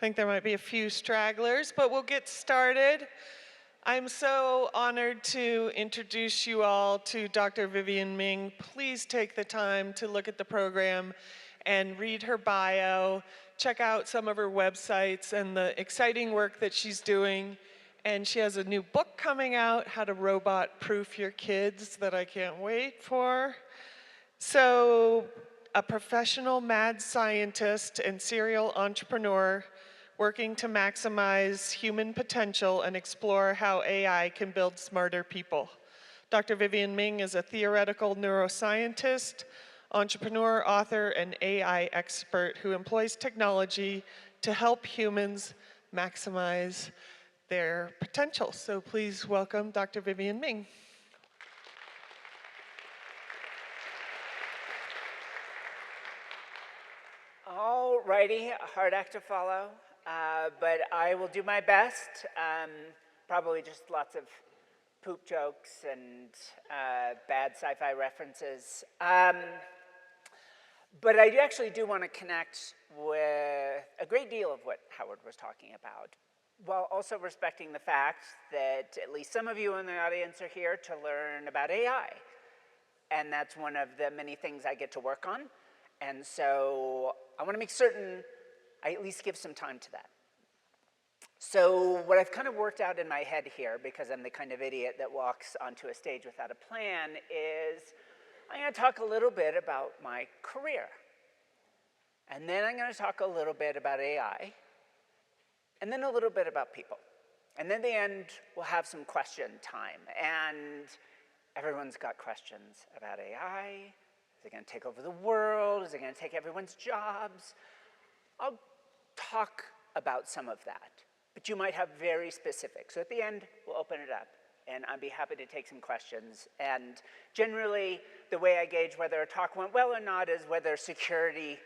think there might be a few stragglers, but we'll get started. I'm so honored to introduce you all to Dr. Vivienne Ming. Please take the time to look at the program and read her bio, check out some of her websites and the exciting work that she's doing. And she has a new book coming out, How to Robot Proof Your Kids, that I can't wait for. So, a professional mad scientist and serial entrepreneur working to maximize human potential and explore how AI can build smarter people. Dr. Vivienne Ming is a theoretical neuroscientist, entrepreneur, author, and AI expert who employs technology to help humans maximize their potential. So please welcome Dr. Vivienne Ming. All righty, a hard act to follow, but I will do my best. Probably just lots of poop jokes and bad sci-fi references. But I actually do want to connect with a great deal of what Howard was talking about, while also respecting the fact that at least some of you in the audience are here to learn about AI. And that's one of the many things I get to work on. And so I want to make certain I at least give some time to that. So what I've kind of worked out in my head here, because I'm the kind of idiot that walks onto a stage without a plan, is I'm going to talk a little bit about my career. And then I'm going to talk a little bit about AI. And then a little bit about people. And then at the end, we'll have some question time. And everyone's got questions about AI. Is it going to take over the world? Is it going to take everyone's jobs? I'll talk about some of that, but you might have very specific. So at the end, we'll open it up, and I'd be happy to take some questions. And generally, the way I gauge whether a talk went well or not is whether security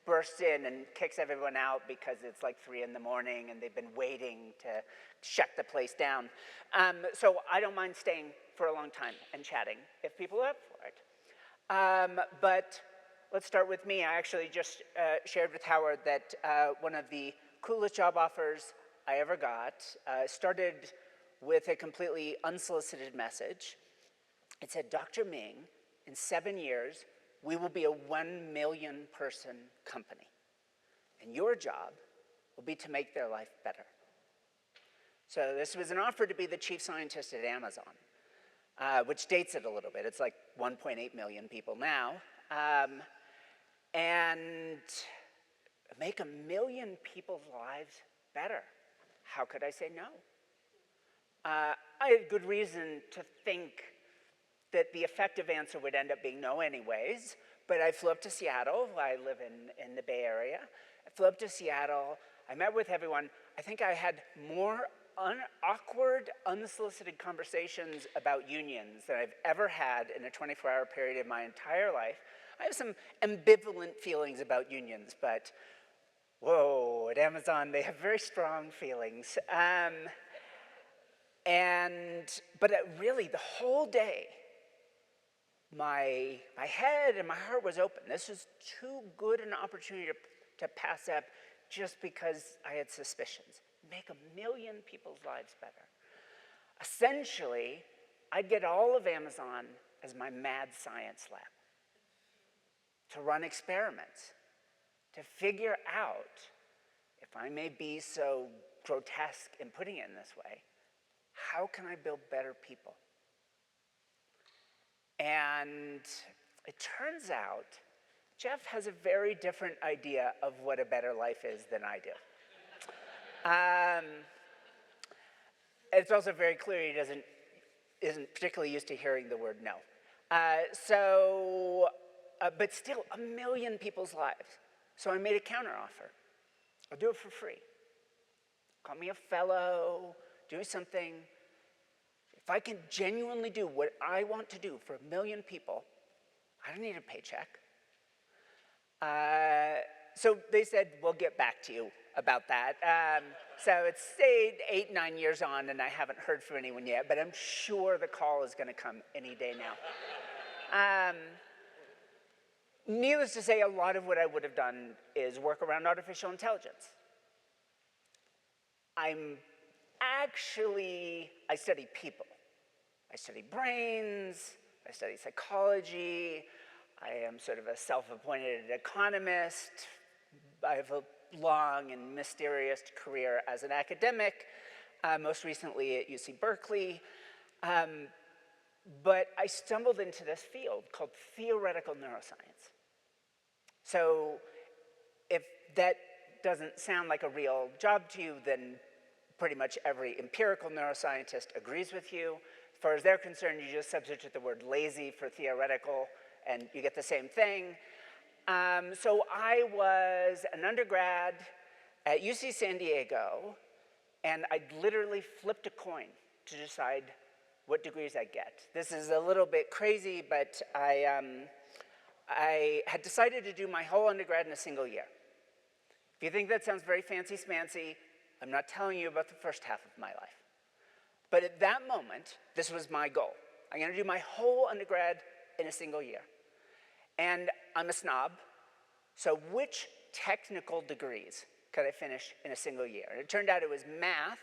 bursts in and kicks everyone out because it's like 3 in the morning and they've been waiting to shut the place down. So I don't mind staying for a long time and chatting if people are up for it. But let's start with me. I actually just shared with Howard that one of the coolest job offers I ever got started with a completely unsolicited message. It said, Dr. Ming, in 7 years, we will be a 1 million person company. And your job will be to make their life better. So this was an offer to be the chief scientist at Amazon. Which dates it a little bit. It's like 1.8 million people now. And make 1 million people's lives better. How could I say no? I had good reason to think that the effective answer would end up being no anyways, but I flew up to Seattle. I live in the Bay Area. I flew up to Seattle. I met with everyone. I think I had more awkward, unsolicited conversations about unions that I've ever had in a 24-hour period in my entire life. I have some ambivalent feelings about unions, but whoa, at Amazon, they have very strong feelings. But really, the whole day, my head and my heart was open. This was too good an opportunity to pass up just because I had suspicions. Make 1 million people's lives better. Essentially, I'd get all of Amazon as my mad science lab to run experiments, to figure out, if I may be so grotesque in putting it in this way, how can I build better people? And it turns out Jeff has a very different idea of what a better life is than I do. It's also very clear he isn't particularly used to hearing the word no. But still, 1 million people's lives. So I made a counteroffer. I'll do it for free. Call me a fellow, do something. If I can genuinely do what I want to do for 1 million people, I don't need a paycheck. So they said, we'll get back to you about that. So it's stayed 8, 9 years on, and I haven't heard from anyone yet, but I'm sure the call is going to come any day now. Needless to say, a lot of what I would have done is work around artificial intelligence. I study people. I study brains, I study psychology, I am sort of a self-appointed economist. I have a long and mysterious career as an academic, most recently at UC Berkeley. But I stumbled into this field called theoretical neuroscience. So if that doesn't sound like a real job to you, then pretty much every empirical neuroscientist agrees with you. As far as they're concerned, you just substitute the word lazy for theoretical, and you get the same thing. So I was an undergrad at UC San Diego, and I literally flipped a coin to decide what degrees I'd get. This is a little bit crazy, but I had decided to do my whole undergrad in a single year. If you think that sounds very fancy-smancy, I'm not telling you about the first half of my life. But at that moment, this was my goal. I'm going to do my whole undergrad in a single year. And I'm a snob, so which technical degrees could I finish in a single year? And it turned out it was math,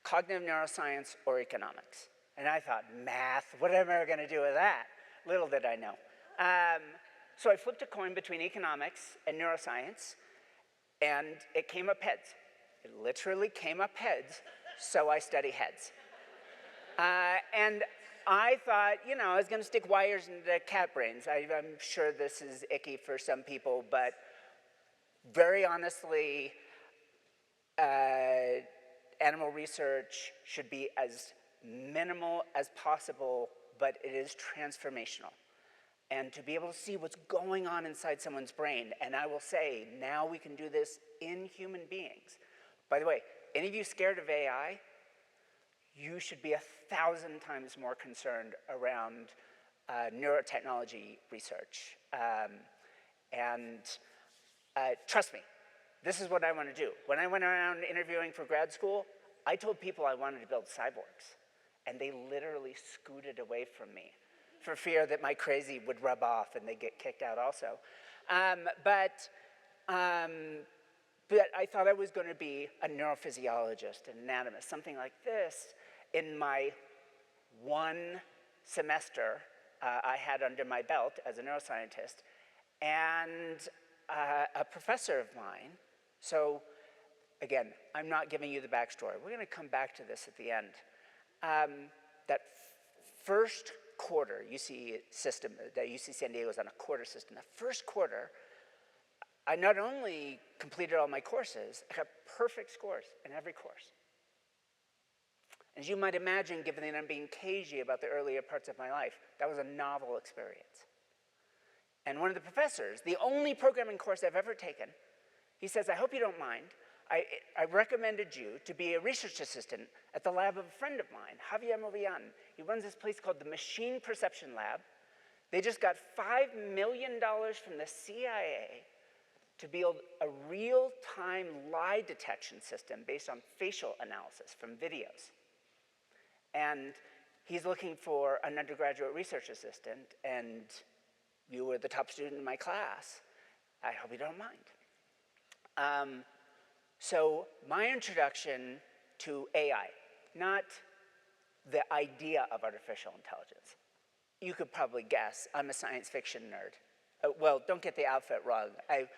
cognitive neuroscience, or economics. And I thought, math, what am I going to do with that? Little did I know. So I flipped a coin between economics and neuroscience, and it came up heads. It literally came up heads, so I study heads. And I thought, I was going to stick wires into cat brains. I'm sure this is icky for some people, but very honestly, animal research should be as minimal as possible, but it is transformational. And to be able to see what's going on inside someone's brain, and I will say, now we can do this in human beings. By the way, any of you scared of AI? You should be 1,000 times more concerned around neurotechnology research. Trust me, this is what I want to do. When I went around interviewing for grad school, I told people I wanted to build cyborgs, and they literally scooted away from me for fear that my crazy would rub off and they'd get kicked out also. But I thought I was going to be a neurophysiologist, an anatomist, something like this. In my one semester I had under my belt as a neuroscientist, and a professor of mine, so again, I'm not giving you the backstory. We're going to come back to this at the end. That first quarter, UC system, the UC San Diego is on a quarter system. The first quarter, I not only completed all my courses, I got perfect scores in every course. As you might imagine, given that I'm being cagey about the earlier parts of my life, that was a novel experience. And one of the professors, the only programming course I've ever taken, he says, I hope you don't mind. I recommended you to be a research assistant at the lab of a friend of mine, Javier Movillan. He runs this place called the Machine Perception Lab. They just got $5 million from the CIA to build a real-time lie detection system based on facial analysis from videos. And he's looking for an undergraduate research assistant, and you were the top student in my class. I hope you don't mind. So my introduction to AI, not the idea of artificial intelligence. You could probably guess I'm a science fiction nerd. Well, don't get the outfit wrong. I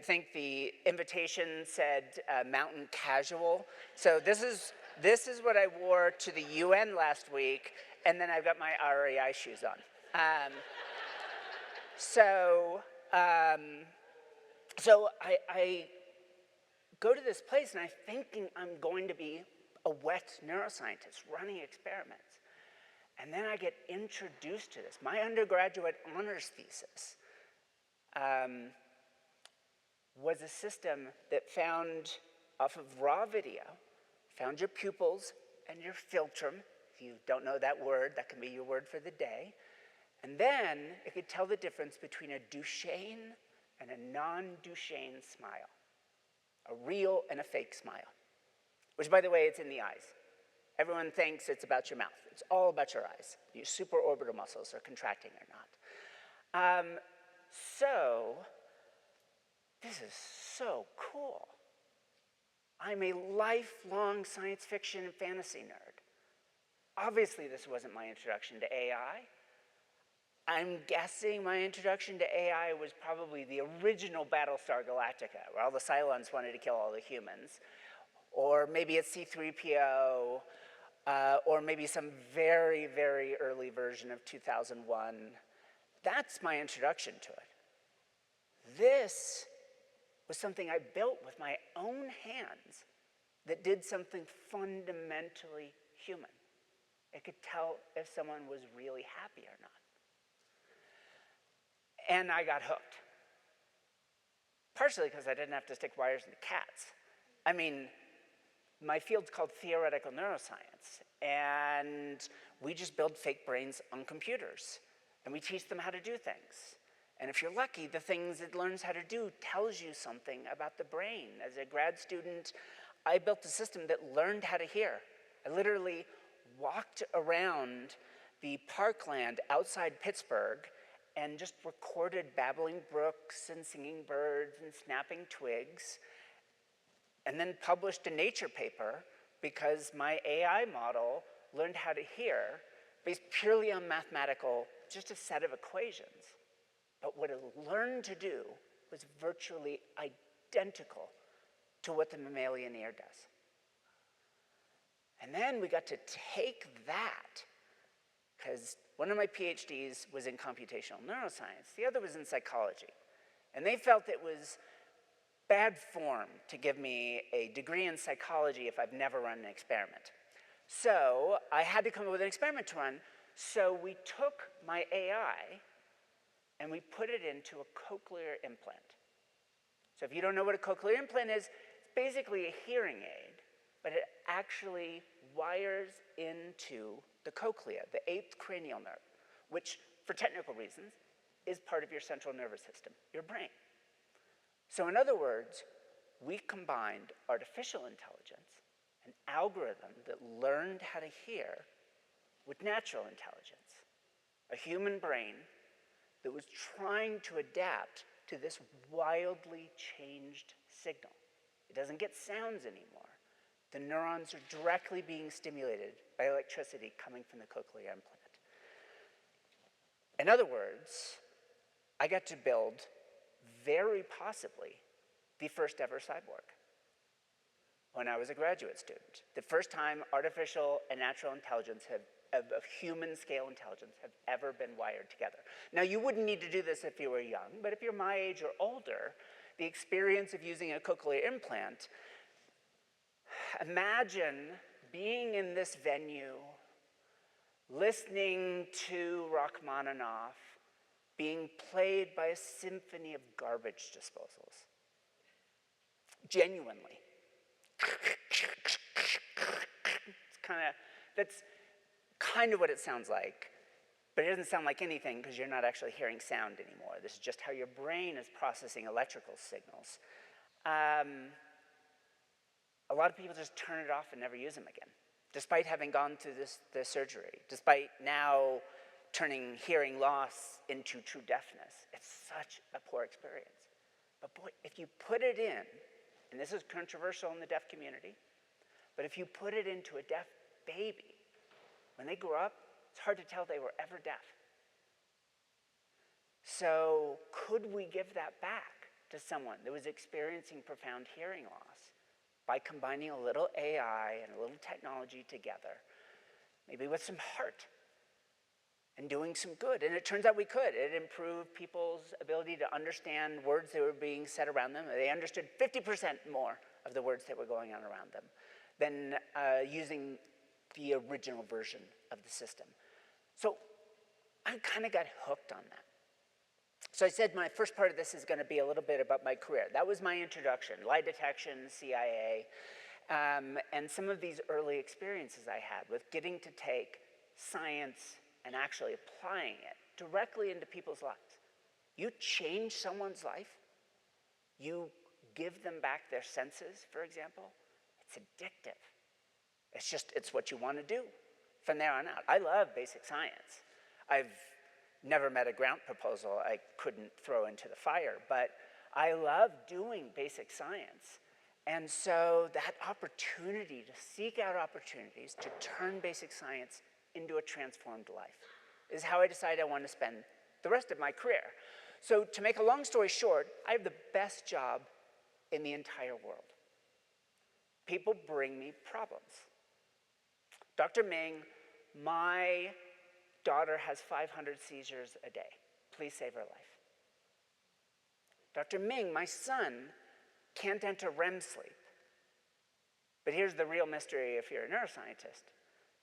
think the invitation said mountain casual. So this is what I wore to the UN last week, and then I've got my REI shoes on. So I go to this place, and I'm thinking I'm going to be a wet neuroscientist running experiments. And then I get introduced to this. My undergraduate honors thesis was a system that found, off of raw video, found your pupils and your philtrum. If you don't know that word, that can be your word for the day. And then it could tell the difference between a Duchenne and a non-Duchenne smile. A real and a fake smile. Which, by the way, it's in the eyes. Everyone thinks it's about your mouth. It's all about your eyes. Your supraorbital muscles are contracting or not. So, this is so cool. I'm a lifelong science fiction and fantasy nerd. Obviously, this wasn't my introduction to AI. I'm guessing my introduction to AI was probably the original Battlestar Galactica, where all the Cylons wanted to kill all the humans. Or maybe it's C-3PO, or maybe some very, very early version of 2001. That's my introduction to it. This was something I built with my own hands that did something fundamentally human. It could tell if someone was really happy or not. And I got hooked. Partially because I didn't have to stick wires into cats. I mean, my field's called theoretical neuroscience, and we just build fake brains on computers, and we teach them how to do things. And if you're lucky, the things it learns how to do tells you something about the brain. As a grad student, I built a system that learned how to hear. I literally walked around the parkland outside Pittsburgh and just recorded babbling brooks and singing birds and snapping twigs, and then published a Nature paper because my AI model learned how to hear based purely on mathematical, just a set of equations. But what it learned to do was virtually identical to what the mammalian ear does. And then we got to take that, because one of my PhDs was in computational neuroscience, the other was in psychology. And they felt it was bad form to give me a degree in psychology if I've never run an experiment. So I had to come up with an experiment to run, so we took my AI and we put it into a cochlear implant. So if you don't know what a cochlear implant is, it's basically a hearing aid, but it actually wires into the cochlea, the 8th cranial nerve, which, for technical reasons, is part of your central nervous system, your brain. So in other words, we combined artificial intelligence, an algorithm that learned how to hear, with natural intelligence, a human brain that was trying to adapt to this wildly changed signal. It doesn't get sounds anymore. The neurons are directly being stimulated by electricity coming from the cochlear implant. In other words, I got to build, very possibly, the first ever cyborg when I was a graduate student. The first time artificial and natural intelligence of human scale intelligence have ever been wired together. Now, you wouldn't need to do this if you were young, but if you're my age or older, the experience of using a cochlear implant, imagine being in this venue, listening to Rachmaninoff being played by a symphony of garbage disposals. Genuinely. That's kind of what it sounds like, but it doesn't sound like anything because you're not actually hearing sound anymore. This is just how your brain is processing electrical signals. A lot of people just turn it off and never use them again, despite having gone through this surgery, despite now turning hearing loss into true deafness. It's such a poor experience. But boy, if you put it in, and this is controversial in the deaf community, but if you put it into a deaf baby, when they grow up, it's hard to tell they were ever deaf. So could we give that back to someone that was experiencing profound hearing loss by combining a little AI and a little technology together, maybe with some heart, and doing some good? And it turns out we could. It improved people's ability to understand words that were being said around them. They understood 50% more of the words that were going on around them than using the original version of the system. So I kind of got hooked on that. So I said my first part of this is going to be a little bit about my career. That was my introduction, lie detection, CIA, and some of these early experiences I had with getting to take science and actually applying it directly into people's lives. You change someone's life, you give them back their senses, for example, it's addictive. It's what you want to do from there on out. I love basic science. I've never met a grant proposal I couldn't throw into the fire, but I love doing basic science. And so that opportunity to seek out opportunities to turn basic science into a transformed life is how I decided I want to spend the rest of my career. So to make a long story short, I have the best job in the entire world. People bring me problems. Dr. Ming, my daughter has 500 seizures a day. Please save her life. Dr. Ming, my son can't enter REM sleep. But here's the real mystery if you're a neuroscientist.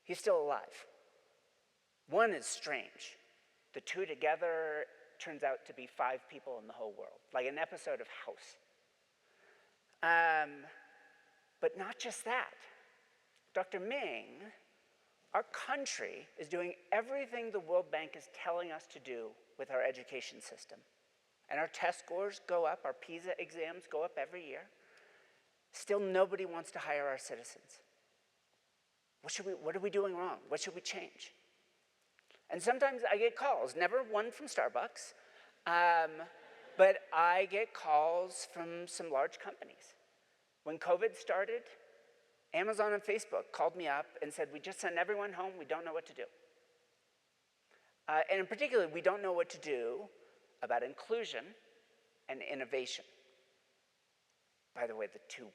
He's still alive. One is strange. The two together turns out to be 5 people in the whole world, like an episode of House. But not just that. Dr. Ming, our country is doing everything the World Bank is telling us to do with our education system. And our test scores go up, our PISA exams go up every year. Still nobody wants to hire our citizens. What are we doing wrong? What should we change? And sometimes I get calls, never one from Starbucks, but I get calls from some large companies. When COVID started, Amazon and Facebook called me up and said, we just sent everyone home, we don't know what to do. And in particular, we don't know what to do about inclusion and innovation. By the way, the two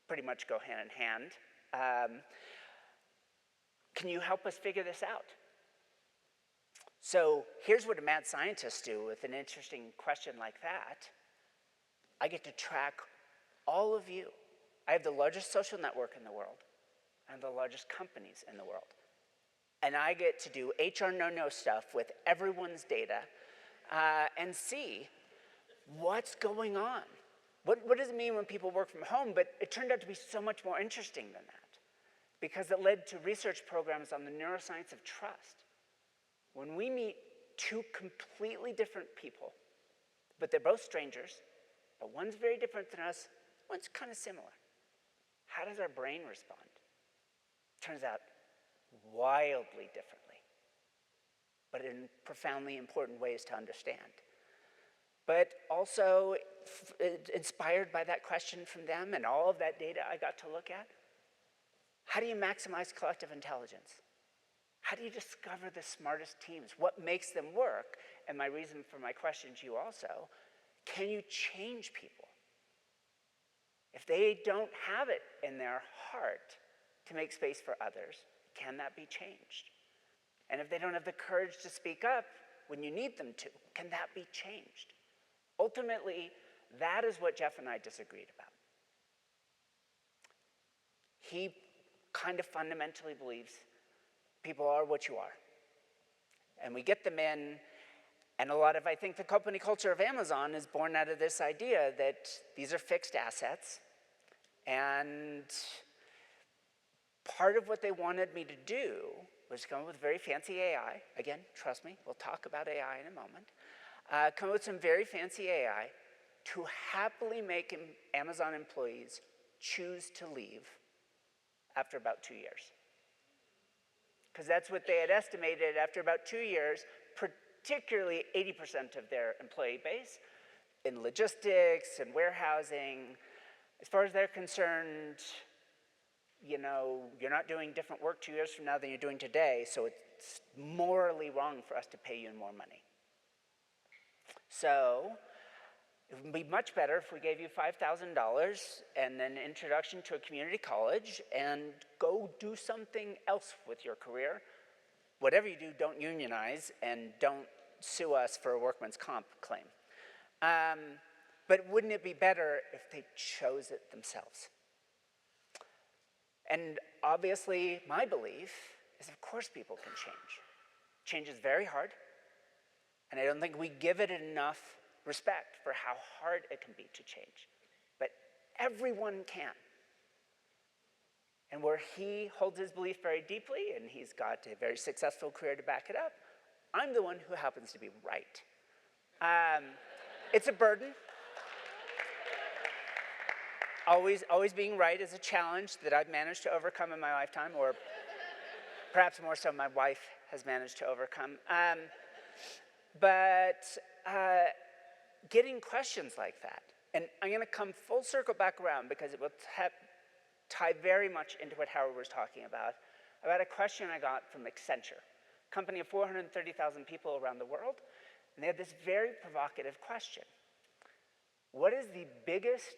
pretty much go hand in hand. Can you help us figure this out? So here's what a mad scientist do with an interesting question like that. I get to track all of you. I have the largest social network in the world and the largest companies in the world. And I get to do HR no-no stuff with everyone's data and see what's going on. What does it mean when people work from home? But it turned out to be so much more interesting than that, because it led to research programs on the neuroscience of trust. When we meet 2 completely different people, but they're both strangers, but one's very different than us, one's kind of similar. How does our brain respond? Turns out wildly differently, but in profoundly important ways to understand. But also inspired by that question from them and all of that data I got to look at, how do you maximize collective intelligence? How do you discover the smartest teams? What makes them work? And my reason for my question to you also, can you change people? If they don't have it in their heart to make space for others, can that be changed? And if they don't have the courage to speak up when you need them to, can that be changed? Ultimately, that is what Jeff and I disagreed about. He kind of fundamentally believes people are what you are. And we get them in, and a lot of, I think, the company culture of Amazon is born out of this idea that these are fixed assets. And part of what they wanted me to do was come up with very fancy AI. Again, trust me, we'll talk about AI in a moment. Come up with some very fancy AI to happily make Amazon employees choose to leave after about 2 years. Because that's what they had estimated after about 2 years, particularly 80% of their employee base in logistics and warehousing. As far as they're concerned, you know, you're not doing different work 2 years from now than you're doing today, so it's morally wrong for us to pay you more money. So it would be much better if we gave you $5,000 and an introduction to a community college and go do something else with your career. Whatever you do, don't unionize and don't sue us for a workman's comp claim. But wouldn't it be better if they chose it themselves? And obviously, my belief is, of course, people can change. Change is very hard, and I don't think we give it enough respect for how hard it can be to change. But everyone can. And where he holds his belief very deeply, and he's got a very successful career to back it up, I'm the one who happens to be right. It's a burden. Always being right is a challenge that I've managed to overcome in my lifetime, or perhaps more so my wife has managed to overcome. But getting questions like that And I'm going to come full circle back around because it will tie very much into what Howard was talking about a question I got from Accenture, a company of 430,000 people around the world. And they had this very provocative question. What is the biggest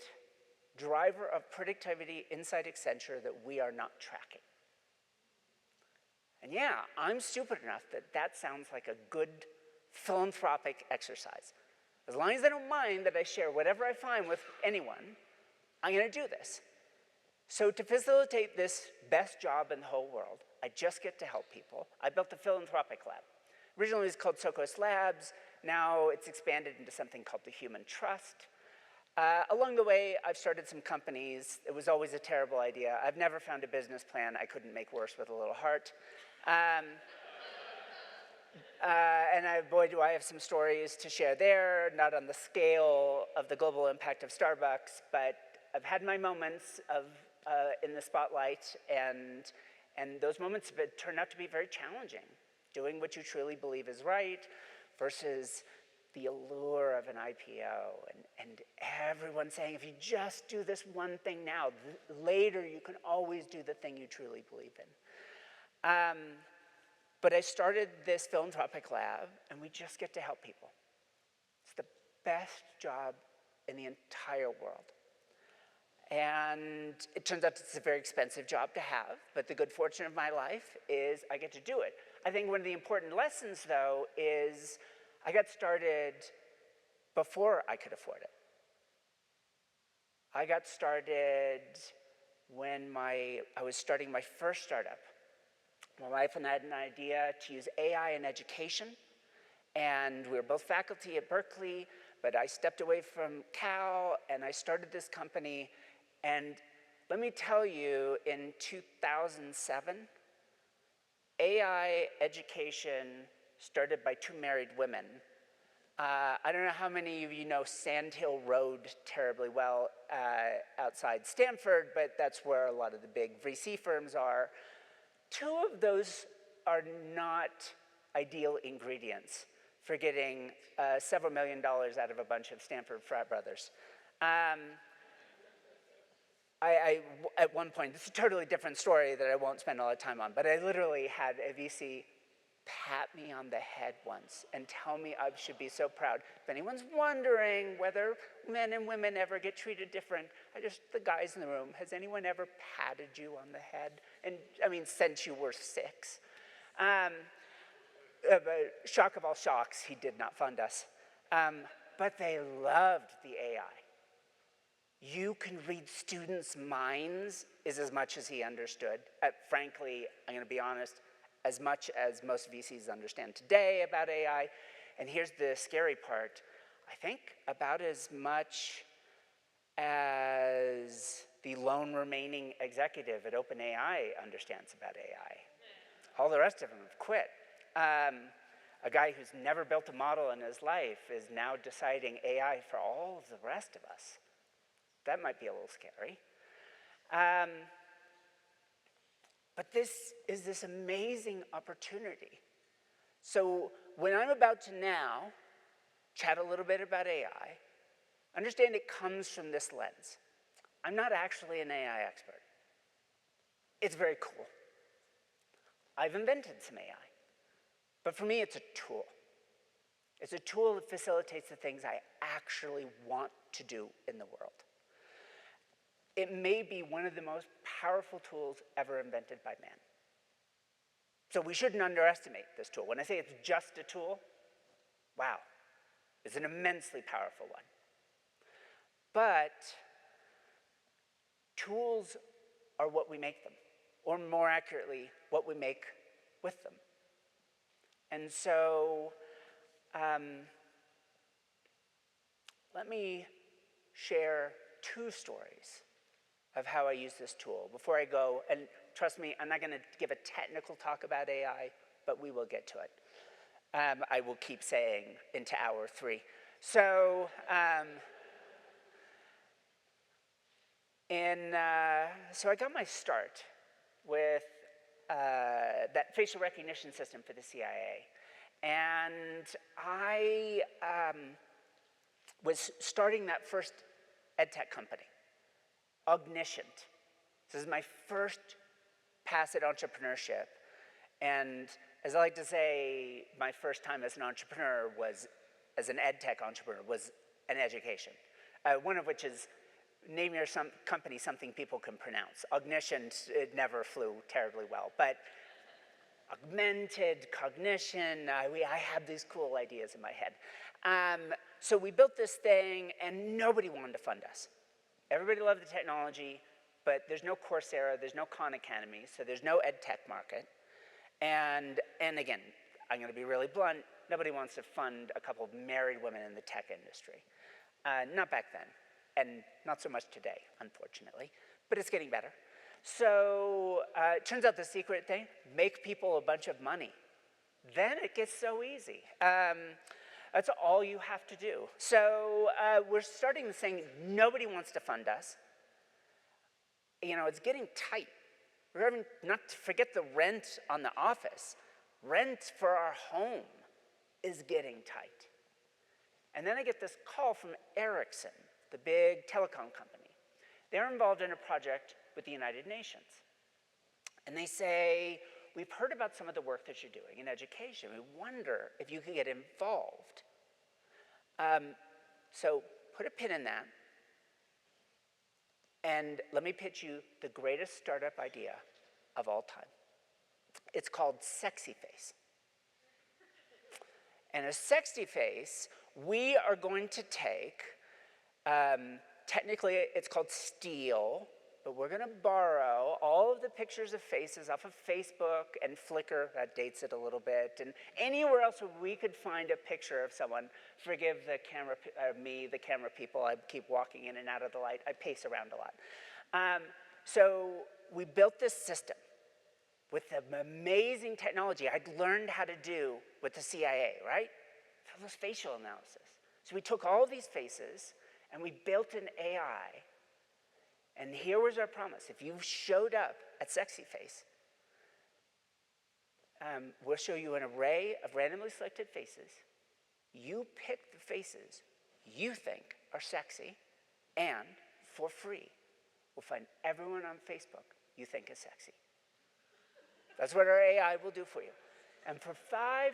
driver of productivity inside Accenture that we are not tracking? And yeah, I'm stupid enough that that sounds like a good philanthropic exercise. As long as they don't mind that I share whatever I find with anyone, I'm going to do this. So to facilitate this best job in the whole world, I just get to help people. I built a philanthropic lab. Originally it was called Socos Labs. Now it's expanded into something called the Human Trust. Along the way, I've started some companies. It was always a terrible idea. I've never found a business plan I couldn't make worse with a little heart. Boy, do I have some stories to share there, not on the scale of the global impact of Starbucks, but I've had my moments in the spotlight, and those moments have turned out to be very challenging. Doing what you truly believe is right versus the allure of an IPO, and everyone saying, if you just do this one thing now, later you can always do the thing you truly believe in. But I started this philanthropic lab, and we just get to help people. It's the best job in the entire world. And it turns out it's a very expensive job to have, but the good fortune of my life is I get to do it. I think one of the important lessons, though, is I got started before I could afford it. I got started when I was starting my first startup. My wife and I had an idea to use AI in education, and we were both faculty at Berkeley, but I stepped away from Cal, and I started this company, and let me tell you, in 2007, AI education started by two married women. I don't know how many of you know Sand Hill Road terribly well outside Stanford, but that's where a lot of the big VC firms are. Two of those are not ideal ingredients for getting several $1 million out of a bunch of Stanford frat brothers. At one point, this is a totally different story that I won't spend a lot of time on, but I literally had a VC pat me on the head once and tell me I should be so proud. If anyone's wondering whether men and women ever get treated different, the guys in the room, has anyone ever patted you on the head? And I mean, since you were 6. But shock of all shocks, he did not fund us. But they loved the AI. You can read students' minds is as much as he understood. Frankly, I'm going to be honest, as much as most VCs understand today about AI. And here's the scary part. I think about as much as the lone remaining executive at OpenAI understands about AI. All the rest of them have quit. A guy who's never built a model in his life is now deciding AI for all of the rest of us. That might be a little scary. But this is this amazing opportunity. So when I'm about to now chat a little bit about AI, understand it comes from this lens. I'm not actually an AI expert. It's very cool. I've invented some AI. But for me, it's a tool. It's a tool that facilitates the things I actually want to do in the world. It may be one of the most powerful tools ever invented by man. So we shouldn't underestimate this tool. When I say it's just a tool, wow, it's an immensely powerful one. But tools are what we make them, or more accurately, what we make with them. And so let me share 2 stories of how I use this tool before I go. And trust me, I'm not going to give a technical talk about AI, but we will get to it. I will keep saying into hour 3. So so I got my start with that facial recognition system for the CIA. And I was starting that first ed tech company, Augmented. This is my first pass at entrepreneurship. And as I like to say, my first time as an entrepreneur was, as an ed tech entrepreneur, was an education. One of which is name your company something people can pronounce. Augmented, it never flew terribly well, but augmented, cognition, I had these cool ideas in my head. So we built this thing and nobody wanted to fund us. Everybody loved the technology, but there's no Coursera, there's no Khan Academy, so there's no ed tech market. And again, I'm gonna be really blunt, nobody wants to fund a couple of married women in the tech industry. Not back then, and not so much today, unfortunately, but it's getting better. So it turns out the secret thing, make people a bunch of money. Then it gets so easy. That's all you have to do. So we're starting this thing, nobody wants to fund us. You know, it's getting tight. We're having, not to forget the rent on the office. Rent for our home is getting tight. And then I get this call from Ericsson, the big telecom company. They're involved in a project with the United Nations. And they say, we've heard about some of the work that you're doing in education. We wonder if you could get involved. So put a pin in that. And let me pitch you the greatest startup idea of all time. It's called Sexy Face. And a sexy face, we are going to take, technically it's called steal, but we're gonna borrow all of the pictures of faces off of Facebook and Flickr, that dates it a little bit, and anywhere else where we could find a picture of someone. Forgive the camera, the camera people, I keep walking in and out of the light, I pace around a lot. So we built this system with the amazing technology I'd learned how to do with the CIA, right? All this facial analysis. So we took all these faces and we built an AI. And here was our promise. If you showed up at Sexy Face, we'll show you an array of randomly selected faces. You pick the faces you think are sexy, and for free, we'll find everyone on Facebook you think is sexy. That's what our AI will do for you. And for $5,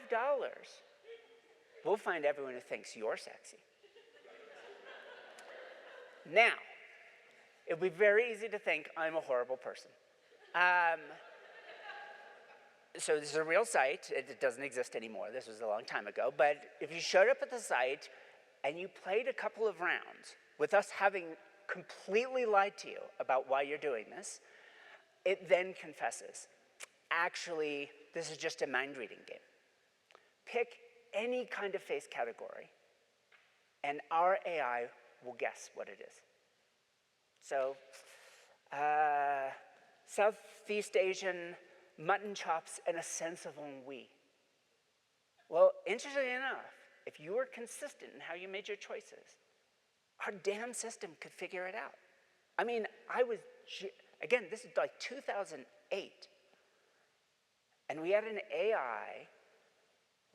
we'll find everyone who thinks you're sexy. Now, it would be very easy to think I'm a horrible person. So this is a real site. It doesn't exist anymore. This was a long time ago. But if you showed up at the site and you played a couple of rounds with us having completely lied to you about why you're doing this, it then confesses. Actually, this is just a mind-reading game. Pick any kind of face category, and our AI will guess what it is. So, Southeast Asian mutton chops and a sense of ennui. Well, interestingly enough, if you were consistent in how you made your choices, our damn system could figure it out. I mean, again, this is like 2008. And we had an AI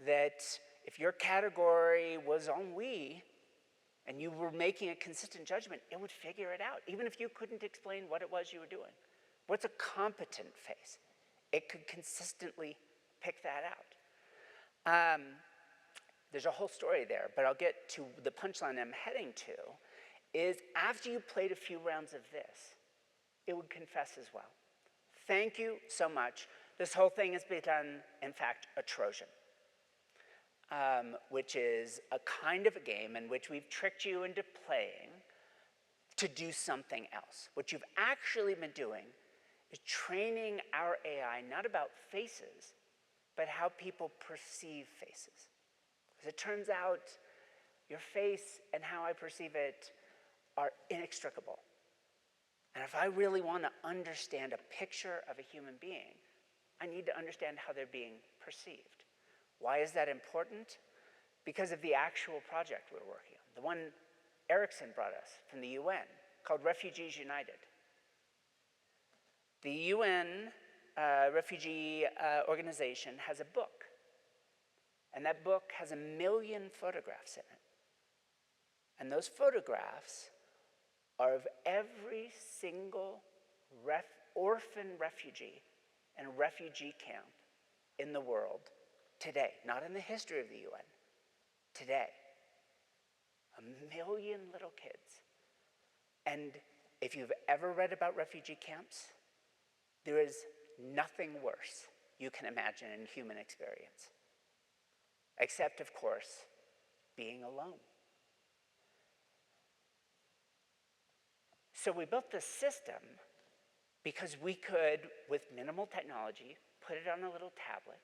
that if your category was ennui and you were making a consistent judgment, it would figure it out, even if you couldn't explain what it was you were doing. What's a competent face? It could consistently pick that out. There's a whole story there, but I'll get to the punchline I'm heading to, is after you played a few rounds of this, it would confess as well. Thank you so much. This whole thing has become, in fact, a Trojan, which is a kind of a game in which we've tricked you into playing to do something else. What you've actually been doing is training our AI not about faces, but how people perceive faces. Because it turns out your face and how I perceive it are inextricable. And if I really want to understand a picture of a human being, I need to understand how they're being perceived. Why is that important? Because of the actual project we're working on. The one Ericsson brought us from the UN, called Refugees United. The UN refugee organization has a book. And that book has 1 million photographs in it. And those photographs are of every single orphan refugee and refugee camp in the world today, not in the history of the UN, today. 1 million little kids. And if you've ever read about refugee camps, there is nothing worse you can imagine in human experience. Except, of course, being alone. So we built this system because we could, with minimal technology, put it on a little tablet,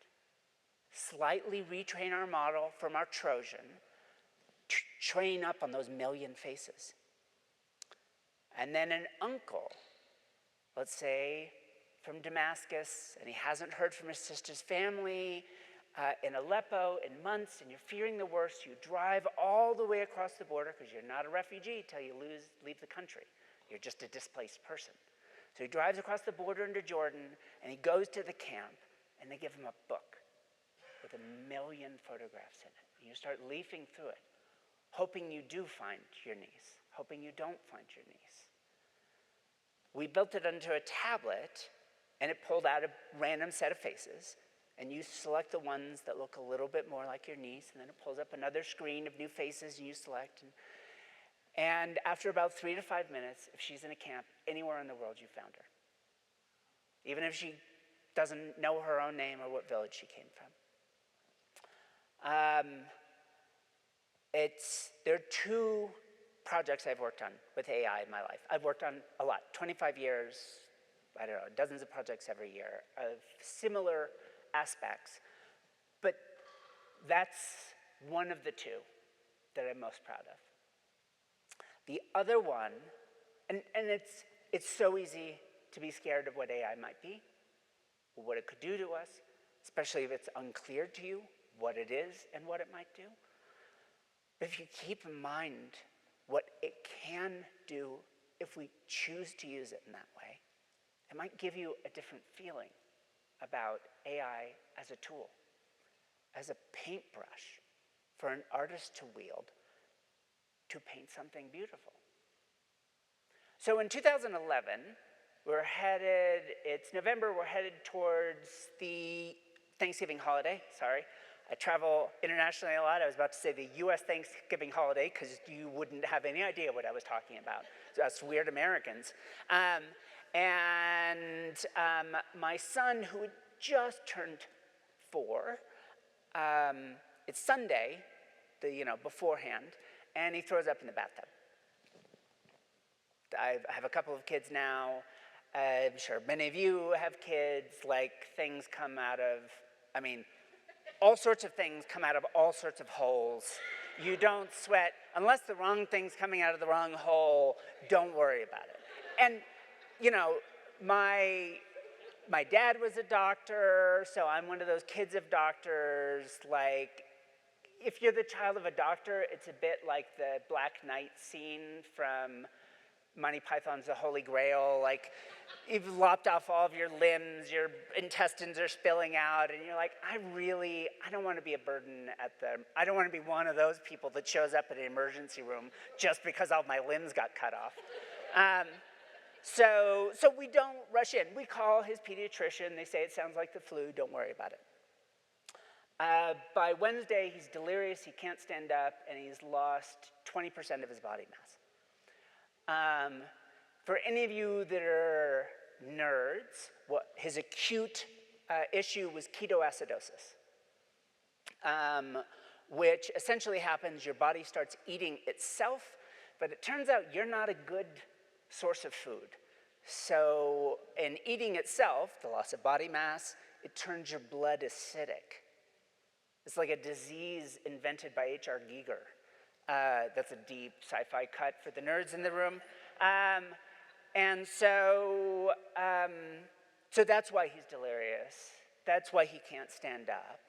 slightly retrain our model from our Trojan, train up on those 1 million faces. And then an uncle, let's say from Damascus, and he hasn't heard from his sister's family in Aleppo in months, and you're fearing the worst. You drive all the way across the border, because you're not a refugee till you leave the country. You're just a displaced person. So he drives across the border into Jordan, and he goes to the camp, and they give him a book with 1 million photographs in it. And you start leafing through it, hoping you do find your niece, hoping you don't find your niece. We built it onto a tablet, and it pulled out a random set of faces, and you select the ones that look a little bit more like your niece, and then it pulls up another screen of new faces, and you select. And after about 3 to 5 minutes, if she's in a camp anywhere in the world, you found her. Even if she doesn't know her own name or what village she came from. There are 2 projects I've worked on with AI in my life. I've worked on a lot, 25 years, I don't know, dozens of projects every year of similar aspects. But that's one of the 2 that I'm most proud of. The other one, and it's so easy to be scared of what AI might be, what it could do to us, especially if it's unclear to you what it is and what it might do. But if you keep in mind what it can do if we choose to use it in that way, it might give you a different feeling about AI as a tool, as a paintbrush for an artist to wield to paint something beautiful. So in 2011, it's November, we're headed towards the Thanksgiving holiday, sorry. I travel internationally a lot. I was about to say the US Thanksgiving holiday, because you wouldn't have any idea what I was talking about. So us weird Americans. My son, who had just turned 4, it's Sunday, beforehand, and he throws up in the bathtub. I have a couple of kids now. I'm sure many of you have kids. Things come out of, all sorts of things come out of all sorts of holes. You don't sweat. Unless the wrong thing's coming out of the wrong hole, don't worry about it. And, my dad was a doctor, so I'm one of those kids of doctors. If you're the child of a doctor, it's a bit like the Black Knight scene from Monty Python's The Holy Grail. You've lopped off all of your limbs, your intestines are spilling out, and you're like, I don't want to be a burden I don't want to be one of those people that shows up at an emergency room just because all my limbs got cut off. So we don't rush in. We call his pediatrician. They say it sounds like the flu. Don't worry about it. By Wednesday, he's delirious. He can't stand up, and he's lost 20% of his body mass. For any of you that are nerds, his acute issue was ketoacidosis, which essentially happens, your body starts eating itself, but it turns out you're not a good source of food. So in eating itself, the loss of body mass, it turns your blood acidic. It's like a disease invented by H.R. Giger. That's a deep sci-fi cut for the nerds in the room. So that's why he's delirious. That's why he can't stand up.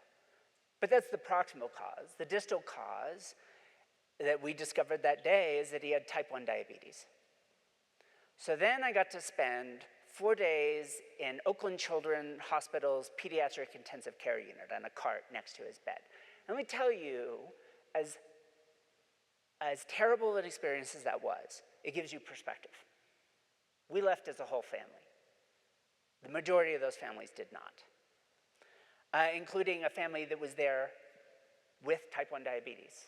But that's the proximal cause. The distal cause that we discovered that day is that he had type 1 diabetes. So then I got to spend 4 days in Oakland Children's Hospital's pediatric intensive care unit on a cart next to his bed. And let me tell you, as as terrible an experience as that was, it gives you perspective. We left as a whole family. The majority of those families did not, including a family that was there with type 1 diabetes,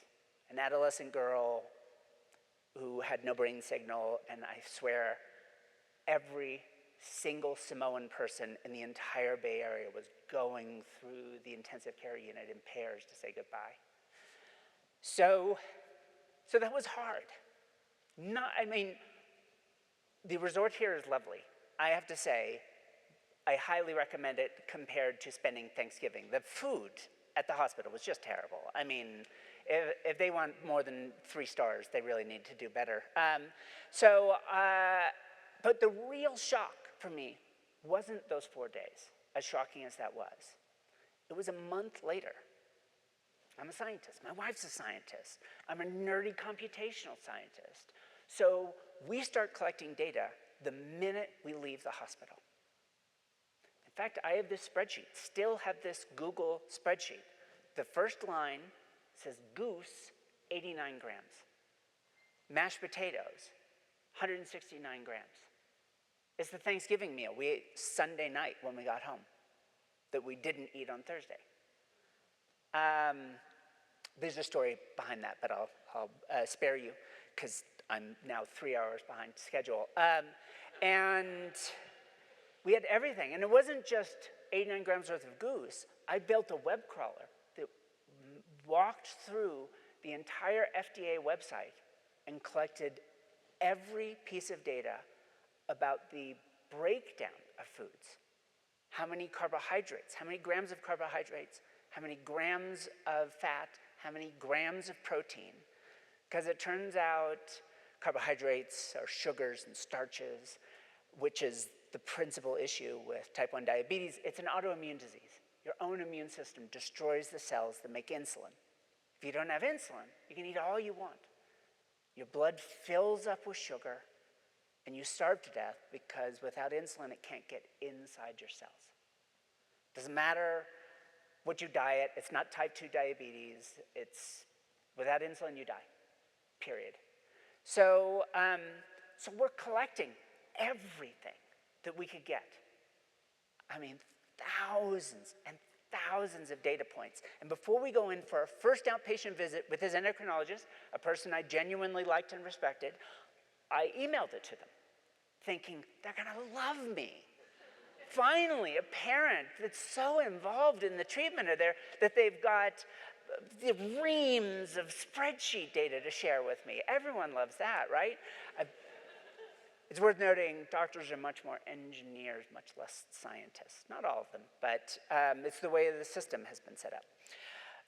an adolescent girl who had no brain signal, and I swear every single Samoan person in the entire Bay Area was going through the intensive care unit in pairs to say goodbye. So that was hard. The resort here is lovely. I have to say, I highly recommend it compared to spending Thanksgiving. The food at the hospital was just terrible. I mean, if they want more than 3 stars, they really need to do better. But the real shock for me wasn't those 4 days, as shocking as that was. It was a month later. I'm a scientist. My wife's a scientist. I'm a nerdy computational scientist. So we start collecting data the minute we leave the hospital. In fact, I have this spreadsheet, still have this Google spreadsheet. The first line says goose, 89 grams. Mashed potatoes, 169 grams. It's the Thanksgiving meal we ate Sunday night when we got home that we didn't eat on Thursday. There's a story behind that, but I'll spare you because I'm now 3 hours behind schedule. And we had everything. And it wasn't just 89 grams worth of goose. I built a web crawler that walked through the entire FDA website and collected every piece of data about the breakdown of foods. How many carbohydrates, how many grams of carbohydrates, how many grams of fat, how many grams of protein. Because it turns out carbohydrates are sugars and starches, which is the principal issue with type 1 diabetes. It's an autoimmune disease. Your own immune system destroys the cells that make insulin. If you don't have insulin, you can eat all you want. Your blood fills up with sugar, and you starve to death because without insulin, it can't get inside your cells. Doesn't matter what you diet. It's not type 2 diabetes. It's without insulin, you die, period. So we're collecting everything that we could get. I mean, thousands and thousands of data points. And before we go in for our first outpatient visit with his endocrinologist, a person I genuinely liked and respected, I emailed it to them, thinking they're gonna love me. Finally, a parent that's so involved in the treatment of that they've got the reams of spreadsheet data to share with me. Everyone loves that, right? It's worth noting doctors are much more engineers, much less scientists. Not all of them, but it's the way the system has been set up.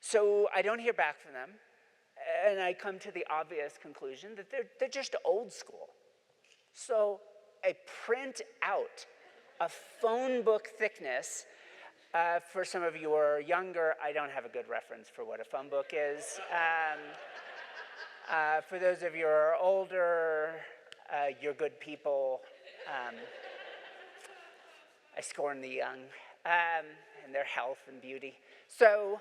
So I don't hear back from them, and I come to the obvious conclusion that they're just old school. So I print out a phone book thickness. For some of you who are younger, I don't have a good reference for what a phone book is. For those of you who are older, you're good people. I scorn the young and their health and beauty. But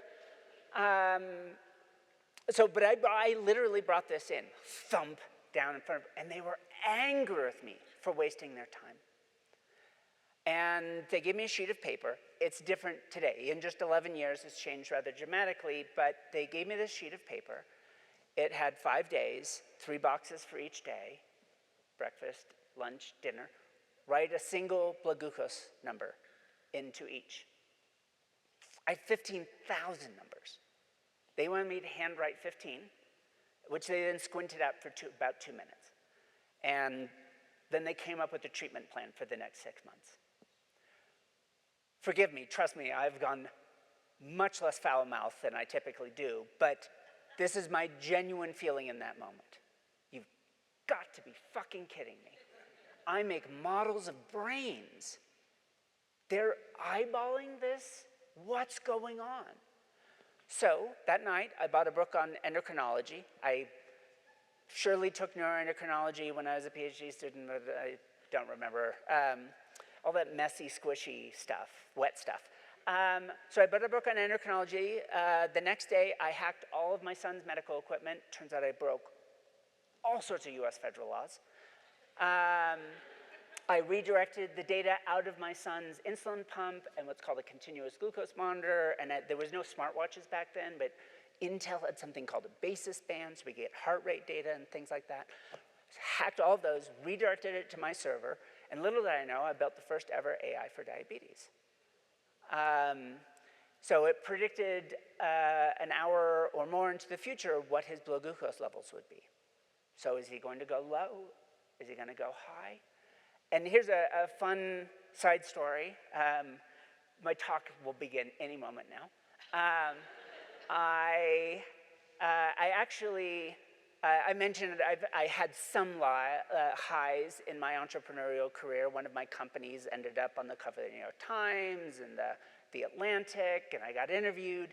I literally brought this in, thump down in front of, and they were angry with me for wasting their time. And they gave me a sheet of paper. It's different today. In just 11 years, it's changed rather dramatically, but they gave me this sheet of paper. It had 5 days, 3 boxes for each day, breakfast, lunch, dinner. Write a single blood glucose number into each. I have 15,000 numbers. They wanted me to handwrite 15, which they then squinted out for about 2 minutes. And then they came up with a treatment plan for the next 6 months. Forgive me, trust me, I've gone much less foul-mouthed than I typically do, but this is my genuine feeling in that moment. You've got to be fucking kidding me. I make models of brains. They're eyeballing this? What's going on? So that night, I bought a book on endocrinology. I surely took neuroendocrinology when I was a PhD student, but I don't remember. All that messy, squishy stuff, wet stuff. So I bought a book on endocrinology. The next day, I hacked all of my son's medical equipment. Turns out I broke all sorts of US federal laws. I redirected the data out of my son's insulin pump and what's called a continuous glucose monitor, and there was no smartwatches back then, but Intel had something called a basis band, so we get heart rate data and things like that. Hacked all of those, redirected it to my server, and little did I know, I built the first ever AI for diabetes. So it predicted an hour or more into the future what his blood glucose levels would be. So is he going to go low? Is he going to go high? And here's a fun side story. My talk will begin any moment now. I mentioned I had some highs in my entrepreneurial career. One of my companies ended up on the cover of the New York Times and the Atlantic, and I got interviewed.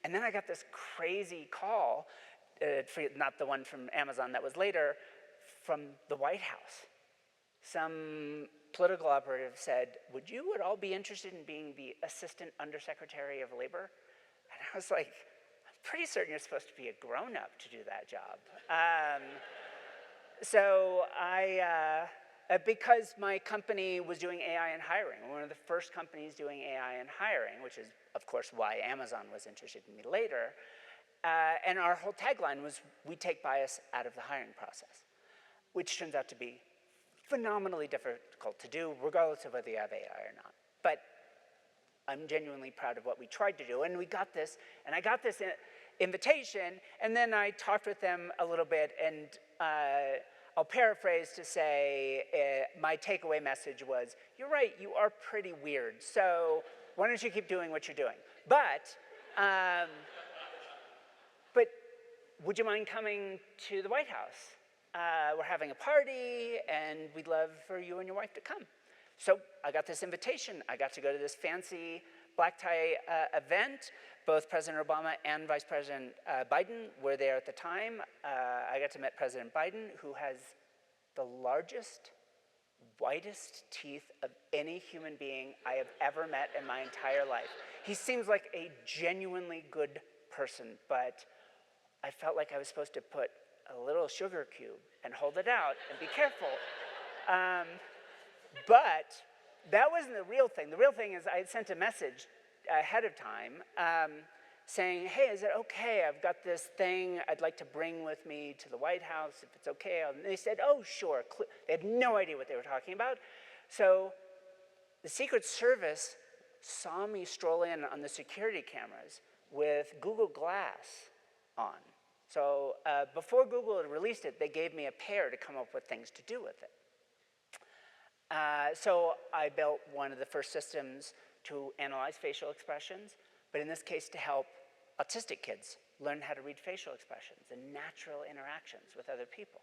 And then I got this crazy call, not the one from Amazon that was later, from the White House. Some political operative said, would you at all be interested in being the Assistant Undersecretary of Labor? And I was like, I'm pretty certain you're supposed to be a grown-up to do that job. So because my company was doing AI and hiring, one of the first companies doing AI and hiring, which is, of course, why Amazon was interested in me later, and our whole tagline was, we take bias out of the hiring process, which turns out to be phenomenally difficult to do, regardless of whether you have AI or not. But I'm genuinely proud of what we tried to do, and we got this, and I got this invitation, and then I talked with them a little bit, and I'll paraphrase to say my takeaway message was, you're right, you are pretty weird, so why don't you keep doing what you're doing? But would you mind coming to the White House? We're having a party, and we'd love for you and your wife to come. So I got this invitation. I got to go to this fancy black tie event. Both President Obama and Vice President Biden were there at the time. I got to meet President Biden, who has the largest, whitest teeth of any human being I have ever met in my entire life. He seems like a genuinely good person, but I felt like I was supposed to put a little sugar cube and hold it out and be careful. But that wasn't the real thing. The real thing is I had sent a message ahead of time saying, hey, is it okay? I've got this thing I'd like to bring with me to the White House, if it's okay. And they said, oh, sure. They had no idea what they were talking about. So the Secret Service saw me stroll in on the security cameras with Google Glass on. So before Google had released it, they gave me a pair to come up with things to do with it. So I built one of the first systems to analyze facial expressions, but in this case to help autistic kids learn how to read facial expressions and natural interactions with other people.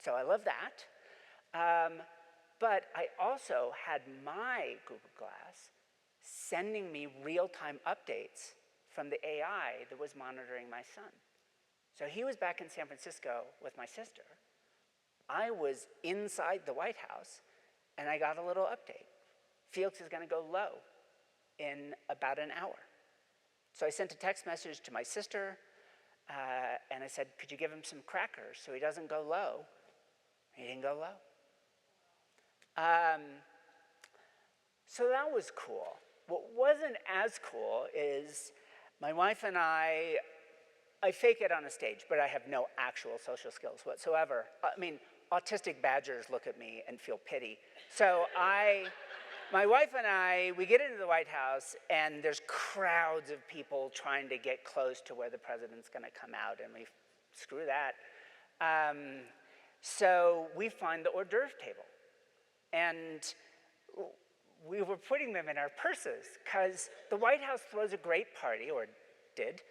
So I love that. But I also had my Google Glass sending me real-time updates from the AI that was monitoring my son. So he was back in San Francisco with my sister. I was inside the White House, and I got a little update. Felix is going to go low in about an hour. So I sent a text message to my sister, and I said, could you give him some crackers so he doesn't go low? He didn't go low. So that was cool. What wasn't as cool is my wife and I fake it on a stage, but I have no actual social skills whatsoever. I mean, autistic badgers look at me and feel pity. So my wife and I, we get into the White House, and there's crowds of people trying to get close to where the president's going to come out, and we screw that. So we find the hors d'oeuvre table. And we were putting them in our purses, because the White House throws a great party, or did,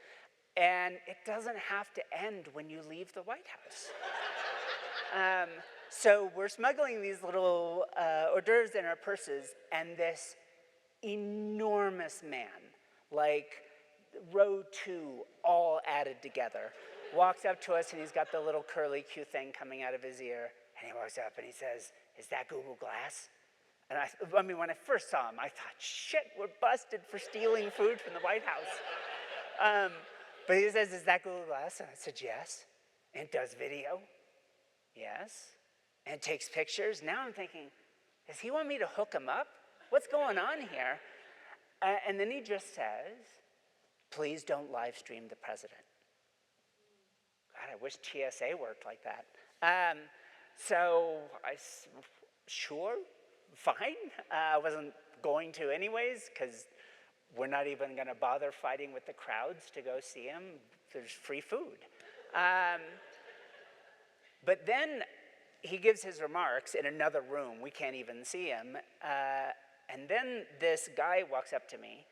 and it doesn't have to end when you leave the White House. So we're smuggling these little hors d'oeuvres in our purses, and this enormous man, like row 2, all added together, walks up to us, and he's got the little curly Q thing coming out of his ear, and he walks up and he says, is that Google Glass? And I mean, when I first saw him, I thought, shit, we're busted for stealing food from the White House. But he says, is that Google Glass? And I said, yes. And it does video, yes. And it takes pictures. Now I'm thinking, does he want me to hook him up? What's going on here? And then he just says, please don't live stream the president. God, I wish TSA worked like that. So sure, fine. I wasn't going to anyways, because we're not even going to bother fighting with the crowds to go see him. There's free food. But then he gives his remarks in another room. We can't even see him. And then this guy walks up to me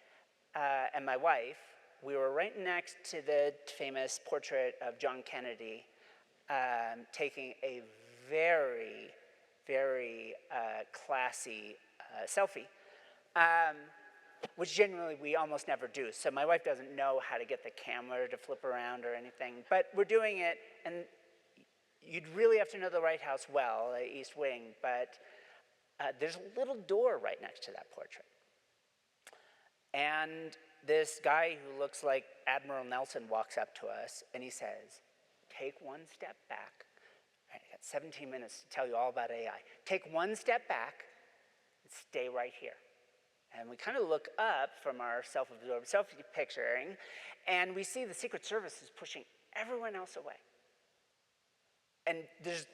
and my wife. We were right next to the famous portrait of John Kennedy, taking a very, very classy selfie, which generally we almost never do. So my wife doesn't know how to get the camera to flip around or anything, but we're doing it, and you'd really have to know the White House well, East Wing, but there's a little door right next to that portrait. And this guy who looks like Admiral Nelson walks up to us and he says, take one step back. I got 17 minutes to tell you all about AI. Take one step back and stay right here. And we kind of look up from our self-absorbed selfie picturing, and we see the Secret Service is pushing everyone else away. And there's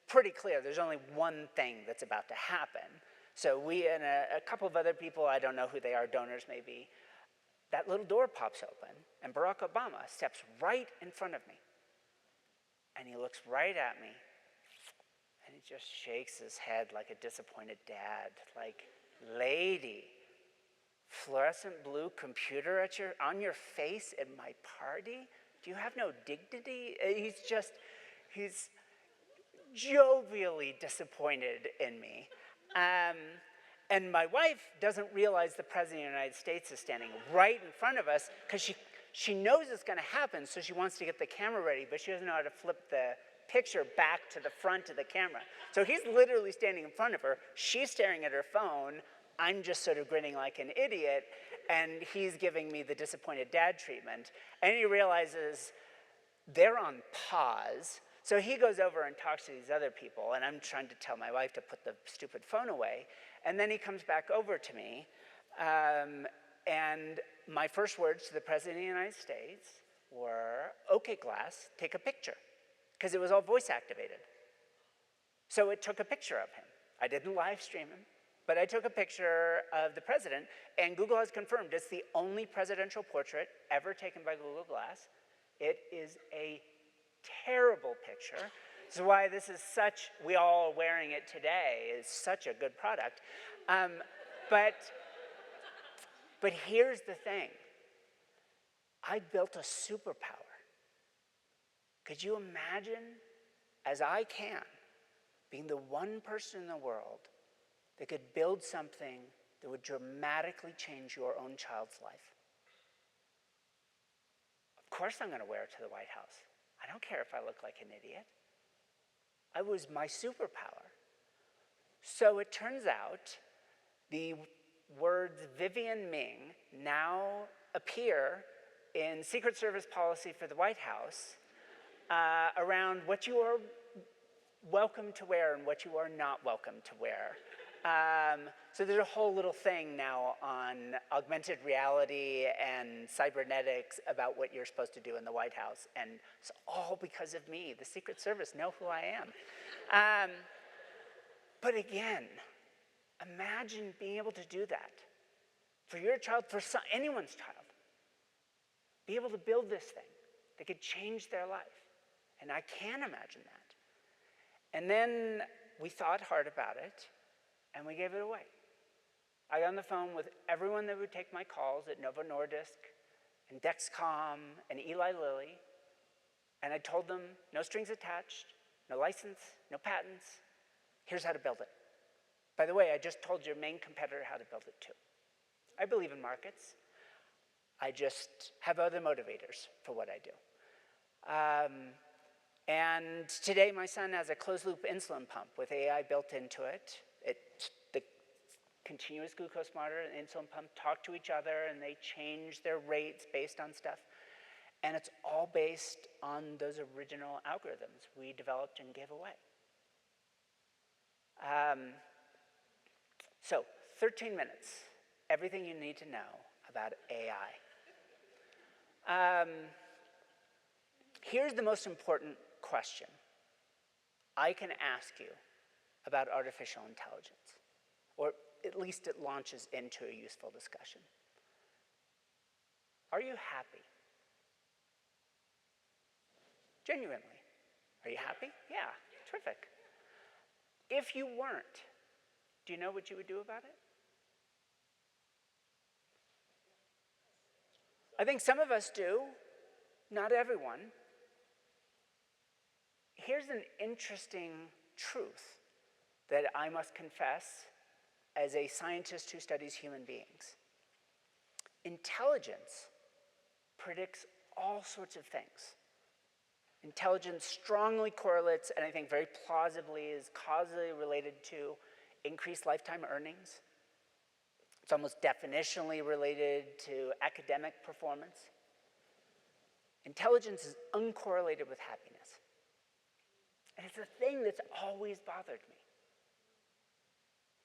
pretty clear, there's only one thing that's about to happen. So we and a couple of other people, I don't know who they are, donors maybe, that little door pops open, and Barack Obama steps right in front of me. And he looks right at me, and he just shakes his head like a disappointed dad, like, lady, fluorescent blue computer on your face at my party? Do you have no dignity? He's jovially disappointed in me. And my wife doesn't realize the President of the United States is standing right in front of us because she knows it's going to happen, so she wants to get the camera ready, but she doesn't know how to flip the picture back to the front of the camera. So he's literally standing in front of her. She's staring at her phone. I'm just sort of grinning like an idiot, and he's giving me the disappointed dad treatment. And he realizes they're on pause. So he goes over and talks to these other people, and I'm trying to tell my wife to put the stupid phone away. And then he comes back over to me, and my first words to the President of the United States were, okay, class, take a picture, because it was all voice activated. So it took a picture of him. I didn't live stream him, but I took a picture of the president, and Google has confirmed it's the only presidential portrait ever taken by Google Glass. It is a terrible picture. This is why this is such, we all are wearing it today, is such a good product. But here's the thing. I built a superpower. Could you imagine, as I can, being the one person in the world that could build something that would dramatically change your own child's life? Of course I'm going to wear it to the White House. I don't care if I look like an idiot. It was my superpower. So it turns out the words Vivienne Ming now appear in Secret Service policy for the White House around what you are welcome to wear and what you are not welcome to wear. So there's a whole little thing now on augmented reality and cybernetics about what you're supposed to do in the White House. And it's all because of me. The Secret Service know who I am. But again, imagine being able to do that for your child, for anyone's child. Be able to build this thing that could change their life. And I can imagine that. And then we thought hard about it, and we gave it away. I got on the phone with everyone that would take my calls at Novo Nordisk and Dexcom and Eli Lilly, and I told them, no strings attached, no license, no patents. Here's how to build it. By the way, I just told your main competitor how to build it too. I believe in markets. I just have other motivators for what I do. And today my son has a closed-loop insulin pump with AI built into it. The continuous glucose monitor and insulin pump talk to each other, and they change their rates based on stuff. And it's all based on those original algorithms we developed and gave away. So, 13 minutes, everything you need to know about AI. Here's the most important question I can ask you about artificial intelligence, or at least it launches into a useful discussion. Are you happy? Genuinely. Are you happy? Yeah, terrific. If you weren't, do you know what you would do about it? I think some of us do, not everyone. Here's an interesting truth that I must confess as a scientist who studies human beings. Intelligence predicts all sorts of things. Intelligence strongly correlates, and I think very plausibly is causally related to increased lifetime earnings. It's almost definitionally related to academic performance. Intelligence is uncorrelated with happiness. And it's a thing that's always bothered me.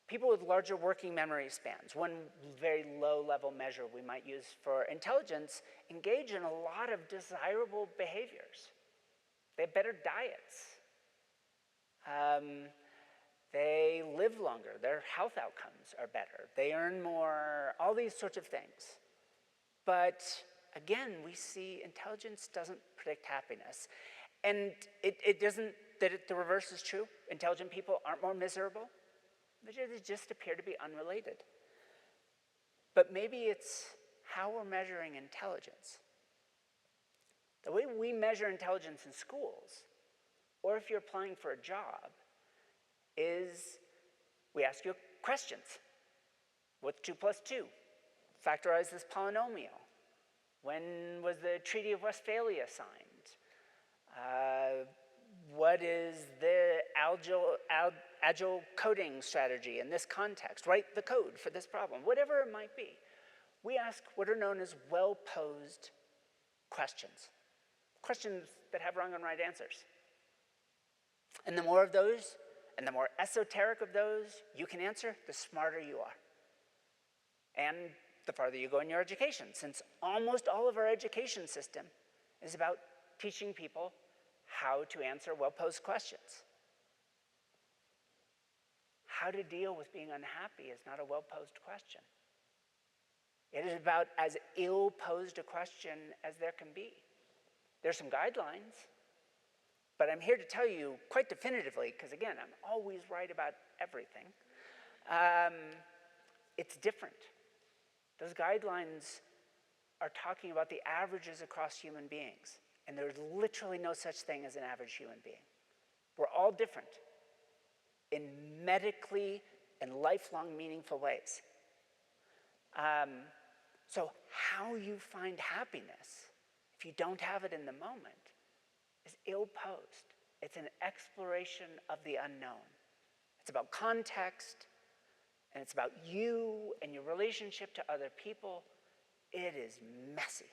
People with larger working memory spans, one very low-level measure we might use for intelligence, engage in a lot of desirable behaviors. They have better diets. They live longer. Their health outcomes are better. They earn more, all these sorts of things. But again, we see intelligence doesn't predict happiness. And it doesn't, the reverse is true. Intelligent people aren't more miserable. They just appear to be unrelated. But maybe it's how we're measuring intelligence. The way we measure intelligence in schools, or if you're applying for a job, is we ask you questions. What's 2 plus 2? Factorize this polynomial. When was the Treaty of Westphalia signed? What is the agile coding strategy in this context? Write the code for this problem, whatever it might be. We ask what are known as well-posed questions. Questions that have wrong and right answers. And the more of those, and the more esoteric of those you can answer, the smarter you are. And the farther you go in your education, since almost all of our education system is about teaching people how to answer well-posed questions. How to deal with being unhappy is not a well-posed question. It is about as ill-posed a question as there can be. There's some guidelines, but I'm here to tell you quite definitively, because again, I'm always right about everything. It's different. Those guidelines are talking about the averages across human beings, and there's literally no such thing as an average human being. We're all different in medically and lifelong meaningful ways. So how you find happiness, if you don't have it in the moment, is ill-posed. It's an exploration of the unknown. It's about context, and it's about you and your relationship to other people. It is messy.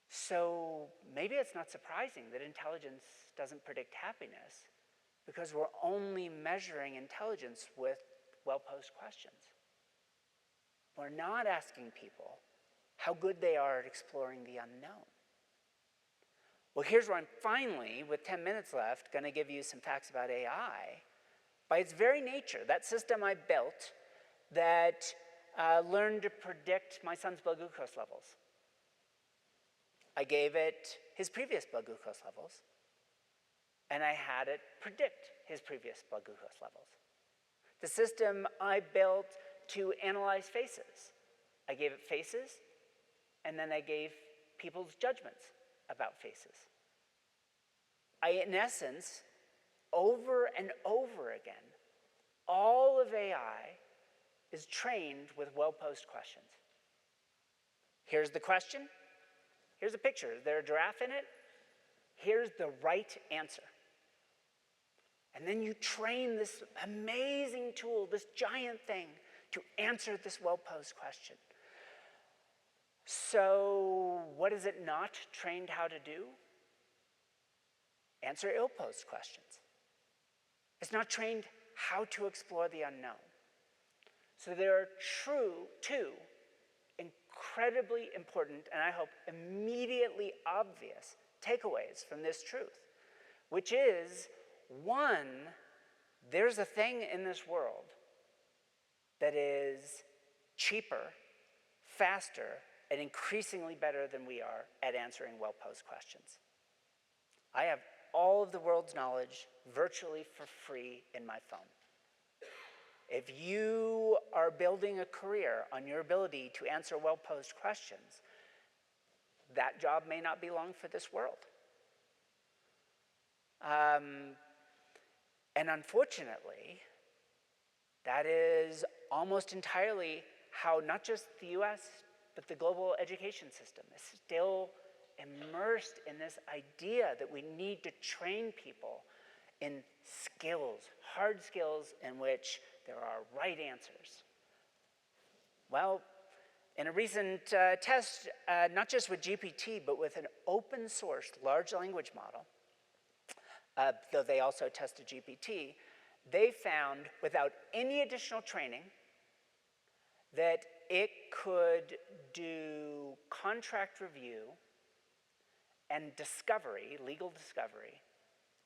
So maybe it's not surprising that intelligence doesn't predict happiness, because we're only measuring intelligence with well-posed questions. We're not asking people how good they are at exploring the unknown. Well, here's where I'm finally, with 10 minutes left, going to give you some facts about AI. By its very nature, that system I built that learned to predict my son's blood glucose levels. I gave it his previous blood glucose levels, and I had it predict his previous blood glucose levels. The system I built to analyze faces. I gave it faces, and then I gave people's judgments about faces. In essence, over and over again, all of AI is trained with well-posed questions. Here's the question. Here's a picture. Is there a giraffe in it? Here's the right answer. And then you train this amazing tool, this giant thing, to answer this well-posed question. So what is it not trained how to do? Answer ill-posed questions. It's not trained how to explore the unknown. So there are two incredibly important, and I hope immediately obvious, takeaways from this truth, which is, one, there's a thing in this world that is cheaper, faster, and increasingly better than we are at answering well-posed questions. I have all of the world's knowledge virtually for free in my phone. If you are building a career on your ability to answer well-posed questions, that job may not be long for this world. And unfortunately, that is almost entirely how not just the US, but the global education system is still immersed in this idea that we need to train people in skills, hard skills in which there are right answers. Well, in a recent test, not just with GPT, but with an open source large language model, though they also tested GPT, they found without any additional training that it could do contract review and discovery, legal discovery,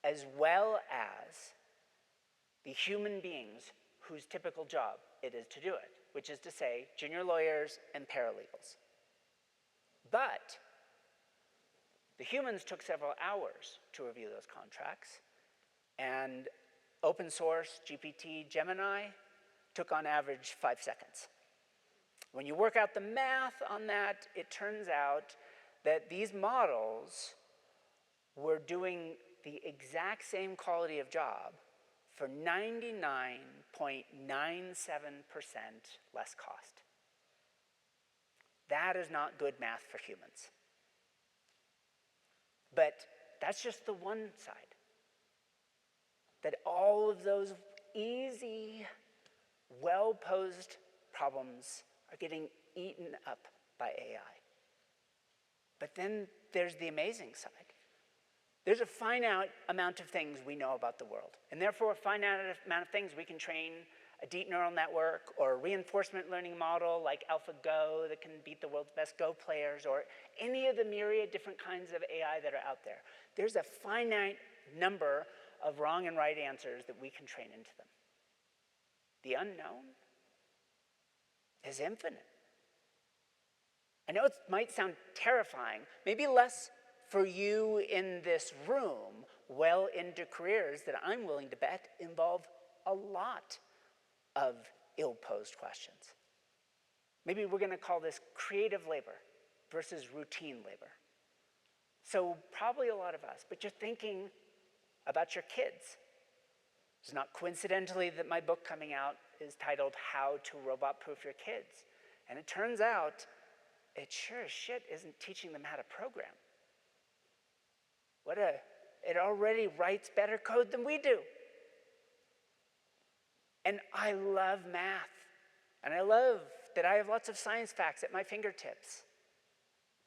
as well as the human beings whose typical job it is to do it, which is to say junior lawyers and paralegals. But the humans took several hours to review those contracts, and open source GPT Gemini took on average 5 seconds. When you work out the math on that, it turns out that these models were doing the exact same quality of job for 99.97% less cost. That is not good math for humans. But that's just the one side. That all of those easy, well-posed problems are getting eaten up by AI. But then there's the amazing side. There's a finite amount of things we know about the world, and therefore a finite amount of things we can train a deep neural network or a reinforcement learning model like AlphaGo that can beat the world's best Go players, or any of the myriad different kinds of AI that are out there. There's a finite number of wrong and right answers that we can train into them. The unknown is infinite. I know it might sound terrifying, maybe less for you in this room, well into careers that I'm willing to bet involve a lot of ill-posed questions. Maybe we're going to call this creative labor versus routine labor. So probably a lot of us, but you're thinking about your kids. It's not coincidentally that my book coming out is titled How to Robot-Proof Your Kids. And it turns out it sure as shit isn't teaching them how to program. It already writes better code than we do. And I love math. And I love that I have lots of science facts at my fingertips.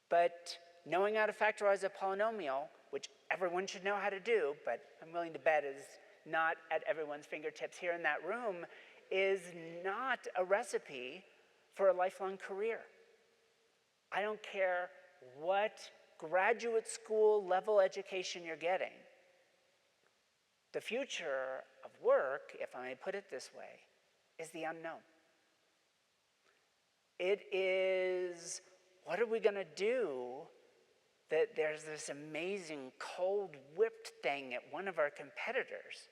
But knowing how to factorize a polynomial, which everyone should know how to do, but I'm willing to bet is not at everyone's fingertips here in that room, is not a recipe for a lifelong career. I don't care what graduate school level education you're getting. The future of work, if I may put it this way, is the unknown. It is, what are we going to do that there's this amazing cold whipped thing at one of our competitors?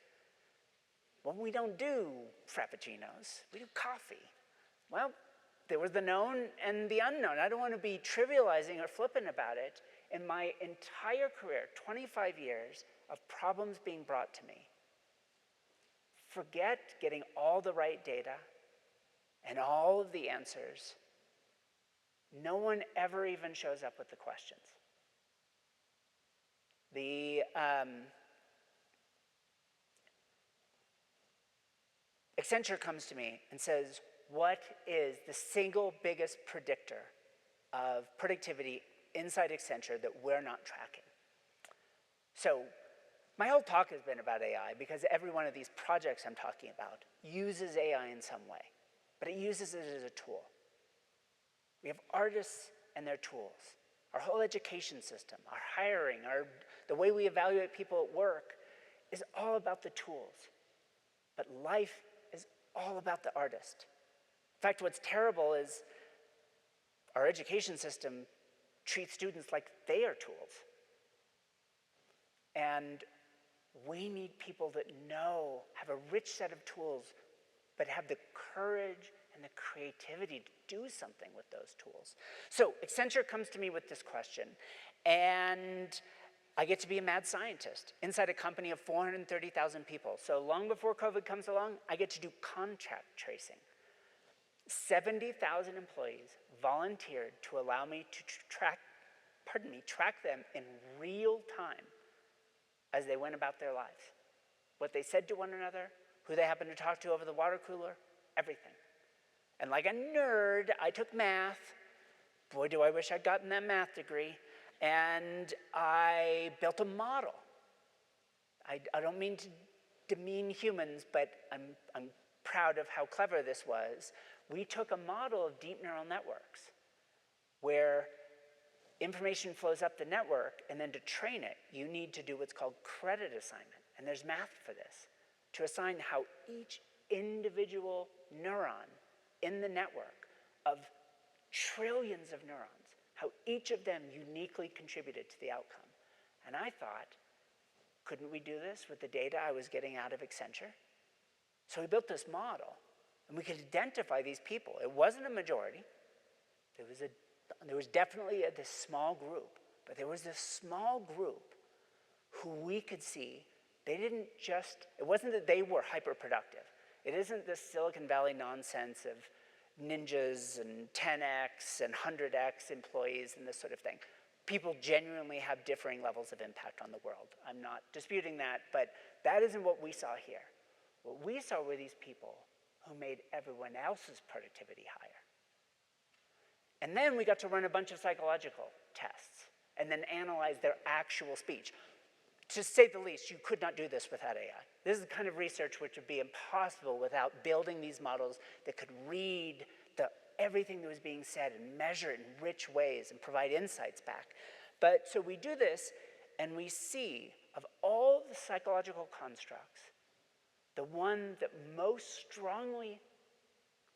Well, we don't do frappuccinos, we do coffee. Well, there was the known and the unknown. I don't want to be trivializing or flippant about it. In my entire career, 25 years of problems being brought to me, forget getting all the right data and all of the answers. No one ever even shows up with the questions. Accenture comes to me and says, what is the single biggest predictor of productivity inside Accenture that we're not tracking. So my whole talk has been about AI because every one of these projects I'm talking about uses AI in some way, but it uses it as a tool. We have artists and their tools. Our whole education system, our hiring, the way we evaluate people at work is all about the tools. But life is all about the artist. In fact, what's terrible is our education system treats students like they are tools. And we need people that have a rich set of tools, but have the courage and the creativity to do something with those tools. So Accenture comes to me with this question, and I get to be a mad scientist inside a company of 430,000 people. So long before COVID comes along, I get to do contact tracing. 70,000 employees volunteered to allow me to track them in real time as they went about their lives. What they said to one another, who they happened to talk to over the water cooler, everything. And like a nerd, I took math. Boy, do I wish I'd gotten that math degree. And I built a model. I don't mean to demean humans, but I'm proud of how clever this was. We took a model of deep neural networks where information flows up the network, and then to train it, you need to do what's called credit assignment. And there's math for this, to assign how each individual neuron in the network of trillions of neurons, how each of them uniquely contributed to the outcome. And I thought, couldn't we do this with the data I was getting out of Accenture? So we built this model, and we could identify these people. It wasn't a majority. There was definitely this small group, but there was this small group who we could see, it wasn't that they were hyper-productive. It isn't this Silicon Valley nonsense of ninjas and 10x and 100x employees and this sort of thing. People genuinely have differing levels of impact on the world. I'm not disputing that, but that isn't what we saw here. What we saw were these people who made everyone else's productivity higher. And then we got to run a bunch of psychological tests and then analyze their actual speech. To say the least, you could not do this without AI. This is the kind of research which would be impossible without building these models that could read everything that was being said and measure it in rich ways and provide insights back. But so we do this, and we see, of all the psychological constructs, the one that most strongly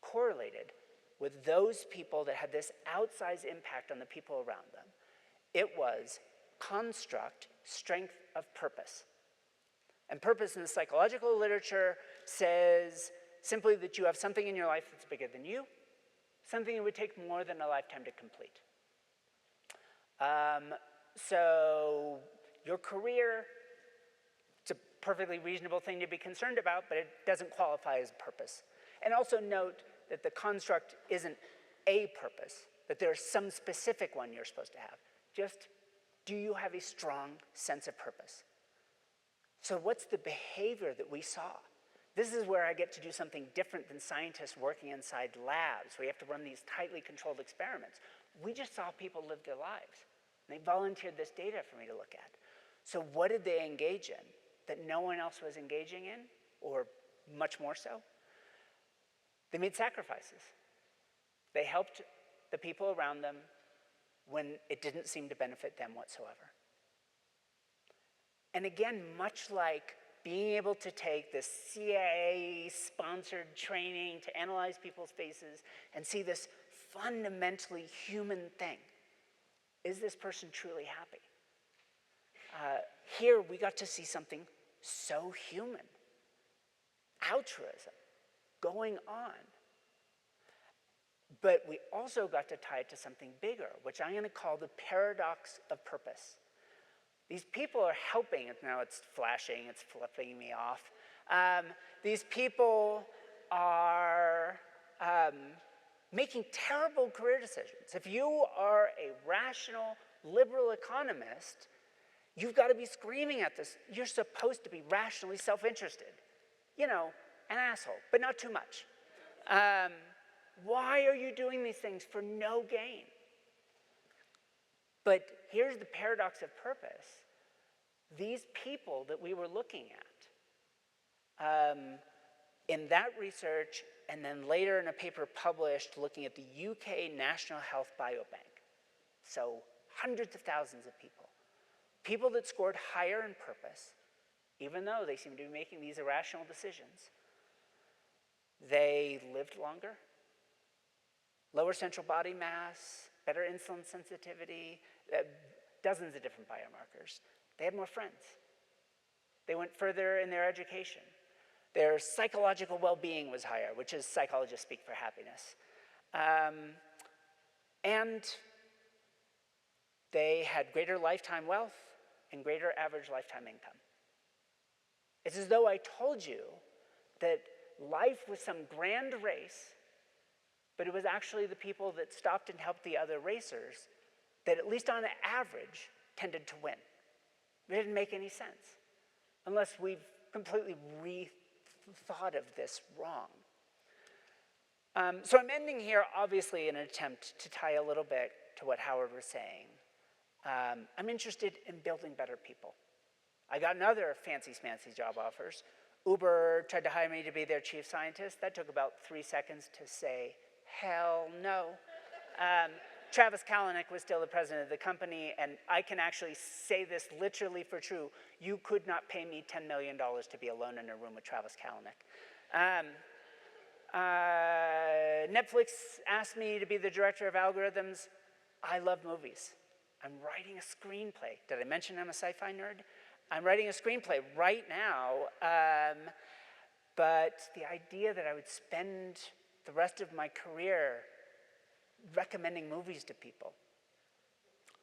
correlated with those people that had this outsized impact on the people around them, it was construct, strength of purpose. And purpose in the psychological literature says simply that you have something in your life that's bigger than you, something that would take more than a lifetime to complete. So your career, it's a perfectly reasonable thing to be concerned about, but it doesn't qualify as purpose. And also note that the construct isn't a purpose, that there's some specific one you're supposed to have. Just, do you have a strong sense of purpose? So what's the behavior that we saw? This is where I get to do something different than scientists working inside labs. We have to run these tightly controlled experiments. We just saw people live their lives. And they volunteered this data for me to look at. So what did they engage in that no one else was engaging in, or much more so? They made sacrifices. They helped the people around them when it didn't seem to benefit them whatsoever. And again, much like being able to take this CIA-sponsored training to analyze people's faces and see this fundamentally human thing. Is this person truly happy? Here we got to see something so human. Altruism going on. But we also got to tie it to something bigger, which I'm going to call the paradox of purpose. These people are helping. Now it's flashing, it's flipping me off. These people are making terrible career decisions. If you are a rational, liberal economist, you've got to be screaming at this. You're supposed to be rationally self-interested. You know, an asshole, but not too much. Why are you doing these things for no gain? But here's the paradox of purpose. These people that we were looking at, in that research, and then later in a paper published looking at the UK National Health Biobank, so hundreds of thousands of people, people that scored higher in purpose, even though they seem to be making these irrational decisions, they lived longer, lower central body mass, better insulin sensitivity, dozens of different biomarkers. They had more friends. They went further in their education. Their psychological well-being was higher, which is psychologists speak for happiness. And they had greater lifetime wealth and greater average lifetime income. It's as though I told you that life was some grand race, but it was actually the people that stopped and helped the other racers that, at least on average, tended to win. It didn't make any sense unless we've completely rethought of this wrong. So I'm ending here, obviously, in an attempt to tie a little bit to what Howard was saying. I'm interested in building better people. I got another fancy-smancy job offers. Uber tried to hire me to be their chief scientist. That took about 3 seconds to say, hell no. Travis Kalanick was still the president of the company, and I can actually say this literally for true. You could not pay me $10 million to be alone in a room with Travis Kalanick. Netflix asked me to be the director of algorithms. I love movies. I'm writing a screenplay. Did I mention I'm a sci-fi nerd? I'm writing a screenplay right now, but the idea that I would spend the rest of my career recommending movies to people.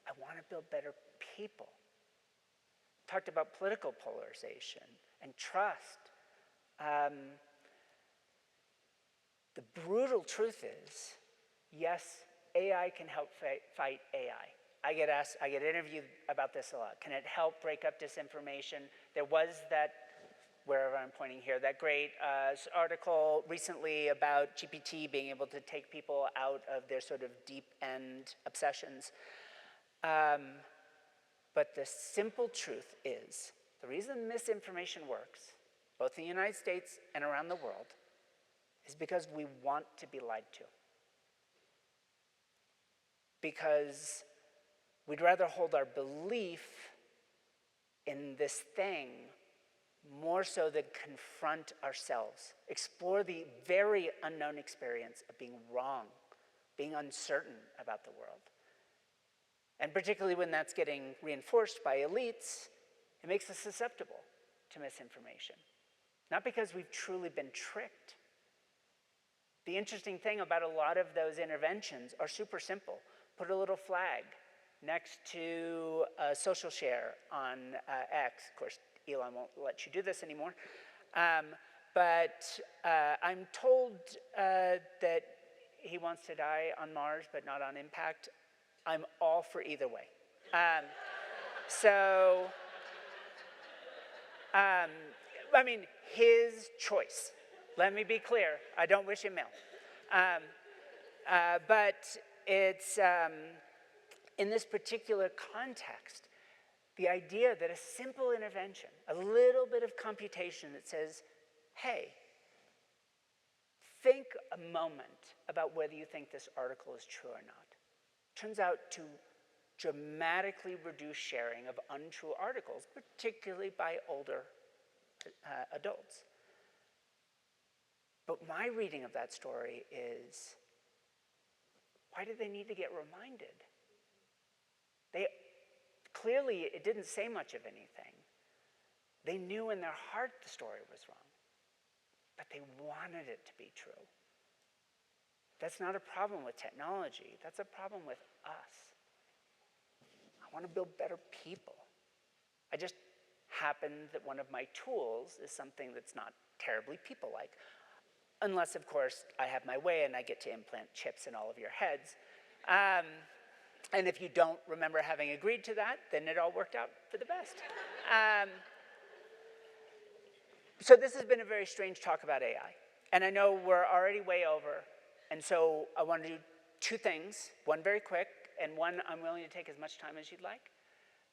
I want to build better people. Talked about political polarization and trust. The brutal truth is, yes, AI can help fight AI. I get interviewed about this a lot. Can it help break up disinformation? There was that, wherever I'm pointing here, that great article recently about GPT being able to take people out of their sort of deep end obsessions. But the simple truth is, the reason misinformation works, both in the United States and around the world, is because we want to be lied to. Because we'd rather hold our belief in this thing more so than confront ourselves, explore the very unknown experience of being wrong, being uncertain about the world. And particularly when that's getting reinforced by elites, it makes us susceptible to misinformation. Not because we've truly been tricked. The interesting thing about a lot of those interventions are super simple. Put a little flag next to a social share on X. Of course, Elon won't let you do this anymore. But I'm told that he wants to die on Mars, but not on impact. I'm all for either way. I mean, his choice. Let me be clear. I don't wish him ill. But it's, in this particular context, the idea that a simple intervention, a little bit of computation that says, hey, think a moment about whether you think this article is true or not, turns out to dramatically reduce sharing of untrue articles, particularly by older adults. But my reading of that story is, why did they need to get reminded? Clearly, it didn't say much of anything. They knew in their heart the story was wrong, but they wanted it to be true. That's not a problem with technology. That's a problem with us. I want to build better people. I just happen that one of my tools is something that's not terribly people-like. Unless, of course, I have my way and I get to implant chips in all of your heads. And if you don't remember having agreed to that, then it all worked out for the best. So this has been a very strange talk about AI. And I know we're already way over. And so I want to do two things. One very quick, and one I'm willing to take as much time as you'd like.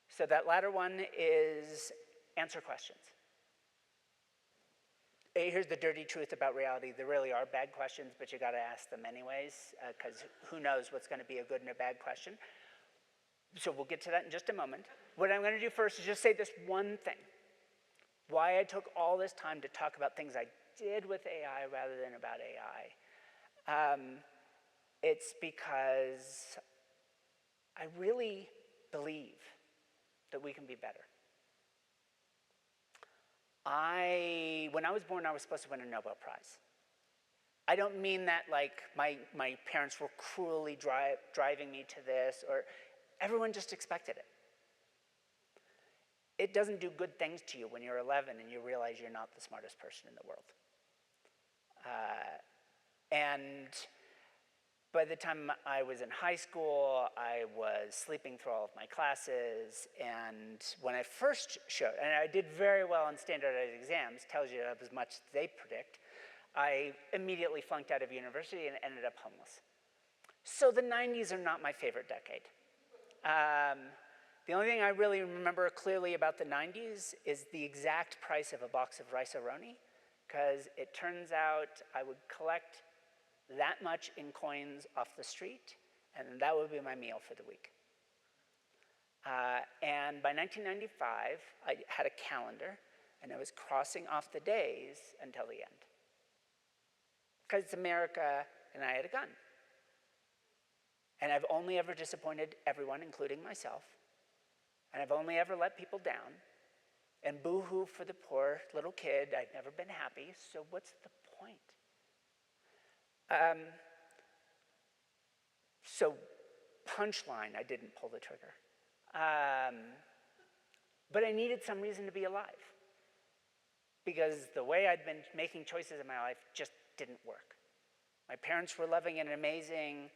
So that latter one is answer questions. Here's the dirty truth about reality. There really are bad questions, but you got to ask them anyways, because who knows what's going to be a good and a bad question. So we'll get to that in just a moment. What I'm going to do first is just say this one thing. Why I took all this time to talk about things I did with AI rather than about AI. It's because I really believe that we can be better. When I was born, I was supposed to win a Nobel Prize. I don't mean that like my parents were cruelly driving me to this, or everyone just expected it. It doesn't do good things to you when you're 11 and you realize you're not the smartest person in the world. And by the time I was in high school, I was sleeping through all of my classes, and when I first showed, and I did very well on standardized exams, tells you as much as they predict, I immediately flunked out of university and ended up homeless. So the 90s are not my favorite decade. The only thing I really remember clearly about the 90s is the exact price of a box of rice-a-roni, because it turns out I would collect that much in coins off the street, and that would be my meal for the week. And by 1995, I had a calendar, and I was crossing off the days until the end. Because it's America, and I had a gun. And I've only ever disappointed everyone, including myself. And I've only ever let people down. And boo-hoo for the poor little kid. I've never been happy, so what's the point? So punchline, I didn't pull the trigger. But I needed some reason to be alive. Because the way I'd been making choices in my life just didn't work. My parents were loving and amazing,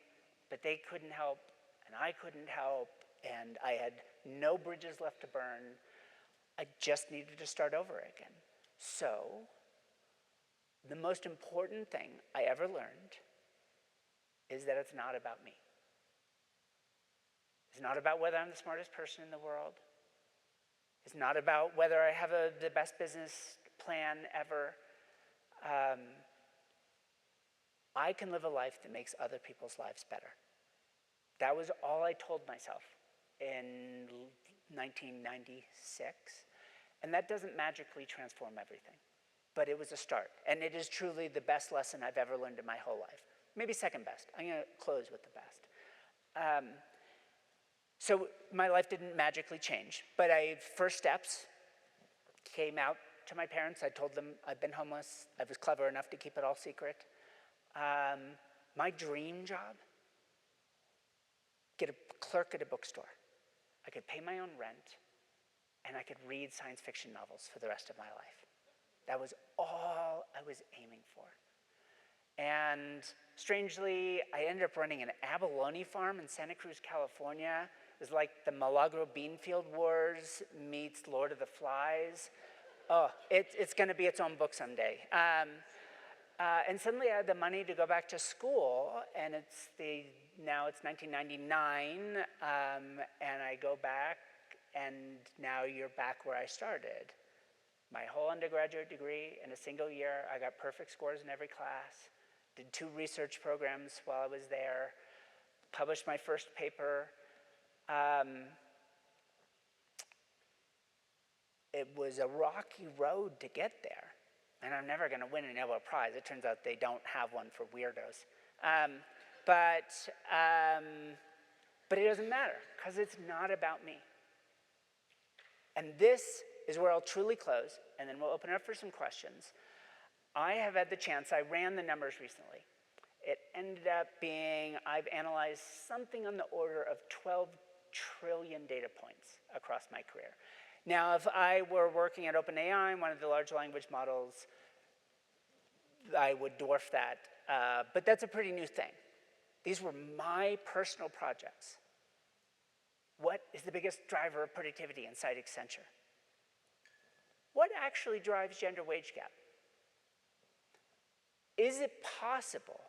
but they couldn't help, and I couldn't help, and I had no bridges left to burn. I just needed to start over again. So, the most important thing I ever learned is that it's not about me. It's not about whether I'm the smartest person in the world. It's not about whether I have the best business plan ever. I can live a life that makes other people's lives better. That was all I told myself in 1996. And that doesn't magically transform everything. But it was a start. And it is truly the best lesson I've ever learned in my whole life. Maybe second best. I'm going to close with the best. So my life didn't magically change. But first steps came out to my parents. I told them I'd been homeless. I was clever enough to keep it all secret. My dream job, get a clerk at a bookstore. I could pay my own rent, and I could read science fiction novels for the rest of my life. That was all I was aiming for. And strangely, I ended up running an abalone farm in Santa Cruz, California. It was like the Milagro Beanfield Wars meets Lord of the Flies. Oh, it's going to be its own book someday. And suddenly I had the money to go back to school, and now it's 1999, and I go back, and now you're back where I started. My whole undergraduate degree in a single year. I got perfect scores in every class, did 2 research programs while I was there, published my first paper. It was a rocky road to get there. And I'm never going to win a Nobel Prize. It turns out they don't have one for weirdos. But it doesn't matter, because it's not about me. And this is where I'll truly close, and then we'll open it up for some questions. I have had the chance, I ran the numbers recently. It ended up being, I've analyzed something on the order of 12 trillion data points across my career. Now, if I were working at OpenAI, one of the large language models, I would dwarf that. But that's a pretty new thing. These were my personal projects. What is the biggest driver of productivity inside Accenture? What actually drives gender wage gap? Is it possible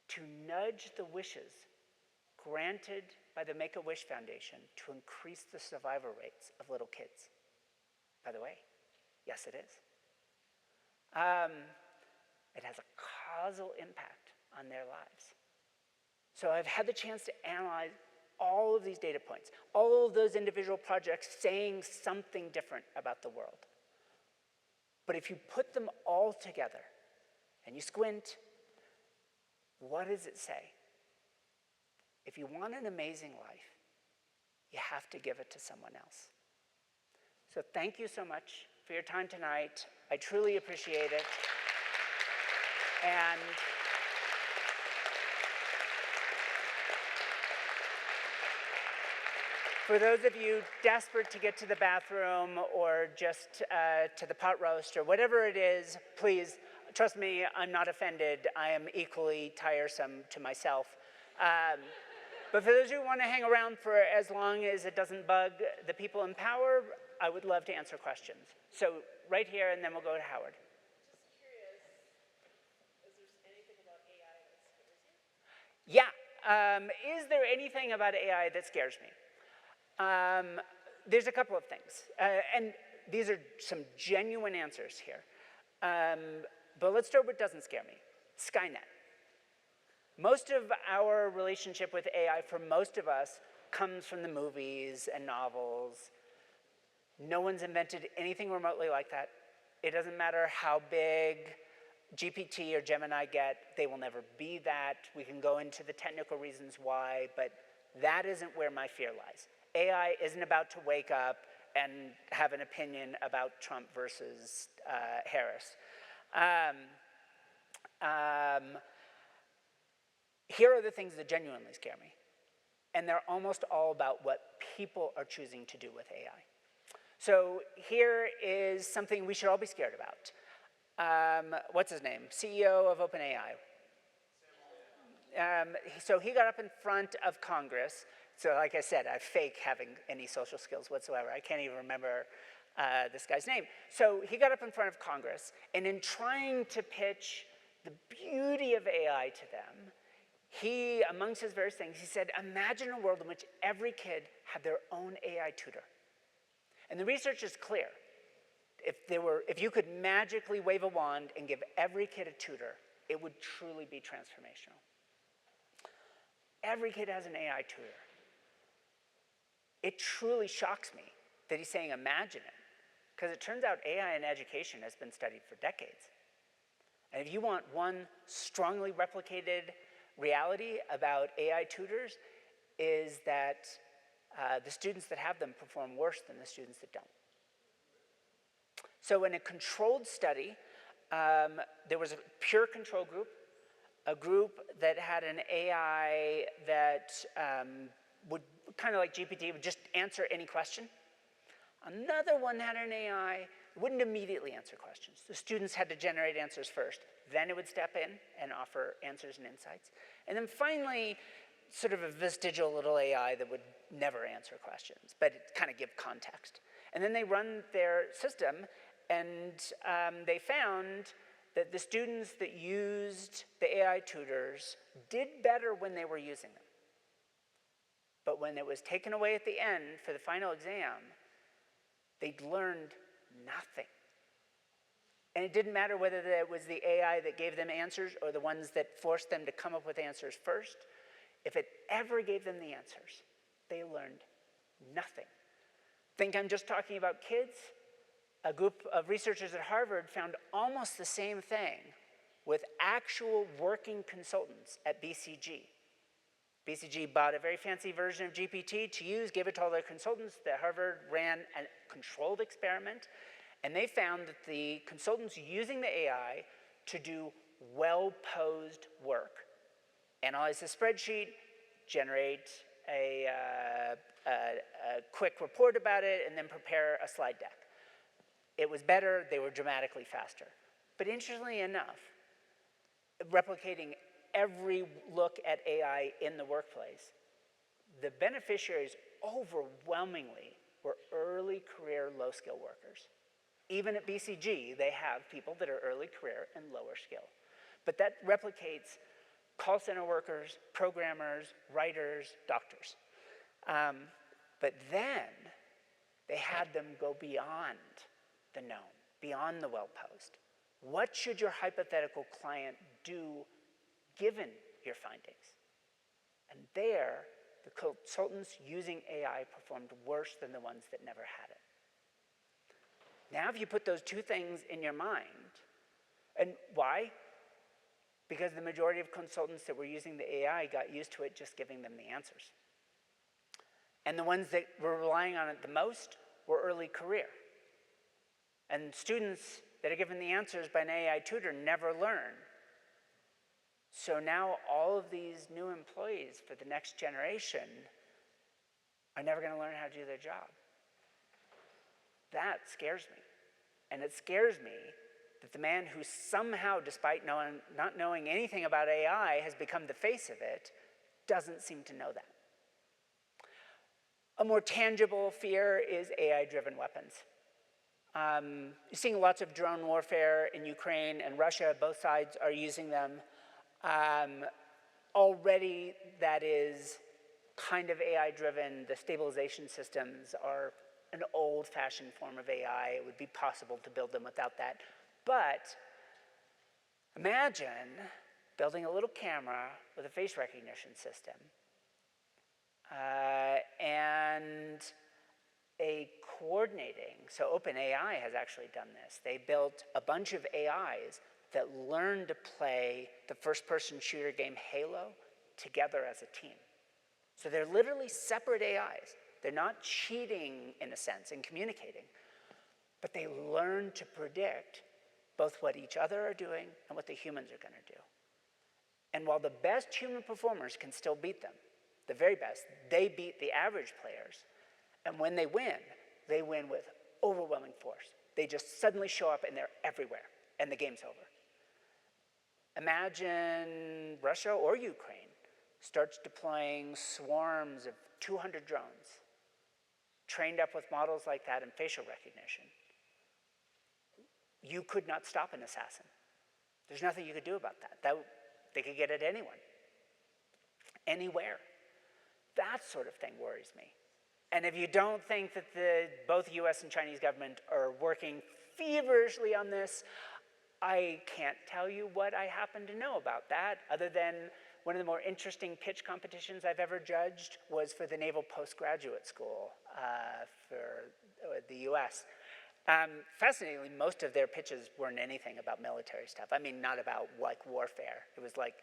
to nudge the wishes granted by the Make-A-Wish Foundation to increase the survival rates of little kids. By the way, yes, it is. It has a causal impact on their lives. So I've had the chance to analyze all of these data points, all of those individual projects saying something different about the world. But if you put them all together and you squint, what does it say? If you want an amazing life, you have to give it to someone else. So thank you so much for your time tonight. I truly appreciate it. And for those of you desperate to get to the bathroom or just to the pot roast or whatever it is, please, trust me, I'm not offended. I am equally tiresome to myself. But for those who want to hang around for as long as it doesn't bug the people in power, I would love to answer questions. So right here, and then we'll go to Howard. Just curious, is there anything about AI that scares you? Yeah. Is there anything about AI that scares me? There's a couple of things. And these are some genuine answers here. But let's start with what doesn't scare me. Skynet. Most of our relationship with AI, for most of us, comes from the movies and novels. No one's invented anything remotely like that. It doesn't matter how big GPT or Gemini get, they will never be that. We can go into the technical reasons why, but that isn't where my fear lies. AI isn't about to wake up and have an opinion about Trump versus Harris. Here are the things that genuinely scare me. And they're almost all about what people are choosing to do with AI. So here is something we should all be scared about. What's his name? CEO of OpenAI. So he got up in front of Congress. So like I said, I fake having any social skills whatsoever. I can't even remember this guy's name. So he got up in front of Congress, and in trying to pitch the beauty of AI to them, he, amongst his various things, he said, imagine a world in which every kid had their own AI tutor. And the research is clear. If you could magically wave a wand and give every kid a tutor, it would truly be transformational. Every kid has an AI tutor. It truly shocks me that he's saying imagine it, because it turns out AI in education has been studied for decades. And if you want one strongly replicated reality about AI tutors, is that the students that have them perform worse than the students that don't. So in a controlled study, there was a pure control group, a group that had an AI that would, kind of like GPT, would just answer any question. Another one had an AI that wouldn't immediately answer questions. The students had to generate answers first. Then it would step in and offer answers and insights. And then finally, sort of a vestigial little AI that would never answer questions, but kind of give context. And then they run their system, and they found that the students that used the AI tutors did better when they were using them. But when it was taken away at the end for the final exam, they'd learned nothing. And it didn't matter whether it was the AI that gave them answers or the ones that forced them to come up with answers first. If it ever gave them the answers, they learned nothing. Think I'm just talking about kids? A group of researchers at Harvard found almost the same thing with actual working consultants at BCG. BCG bought a very fancy version of GPT to use, gave it to all their consultants. Harvard ran a controlled experiment, and they found that the consultants using the AI to do well-posed work, analyze the spreadsheet, generate a quick report about it, and then prepare a slide deck. It was better, they were dramatically faster. But interestingly enough, replicating every look at AI in the workplace, the beneficiaries overwhelmingly were early career, low-skill workers. Even at BCG, they have people that are early career and lower skill. But that replicates call center workers, programmers, writers, doctors. But then they had them go beyond the known, beyond the well-posed. What should your hypothetical client do given your findings? And there, the consultants using AI performed worse than the ones that never had it. Now, if you put those two things in your mind, and why? Because the majority of consultants that were using the AI got used to it just giving them the answers. And the ones that were relying on it the most were early career. And students that are given the answers by an AI tutor never learn. So now all of these new employees for the next generation are never going to learn how to do their job. That scares me. And it scares me that the man who somehow, despite not knowing anything about AI, has become the face of it, doesn't seem to know that. A more tangible fear is AI-driven weapons. You're seeing lots of drone warfare in Ukraine and Russia. Both sides are using them. Already, that is kind of AI-driven. The stabilization systems are an old-fashioned form of AI. It would be possible to build them without that. But imagine building a little camera with a face recognition system and a coordinating. So OpenAI has actually done this. They built a bunch of AIs that learn to play the first-person shooter game Halo together as a team. So they're literally separate AIs. They're not cheating, in a sense, in communicating, but they learn to predict both what each other are doing and what the humans are going to do. And while the best human performers can still beat them, the very best, they beat the average players. And when they win with overwhelming force. They just suddenly show up and they're everywhere, and the game's over. Imagine Russia or Ukraine starts deploying swarms of 200 drones, trained up with models like that and facial recognition. You could not stop an assassin. There's nothing you could do about that. They could get at anyone, anywhere. That sort of thing worries me. And if you don't think that both US and Chinese government are working feverishly on this, I can't tell you what I happen to know about that, other than one of the more interesting pitch competitions I've ever judged was for the Naval Postgraduate School for the US. Fascinatingly, most of their pitches weren't anything about military stuff. I mean, not about like warfare. It was like,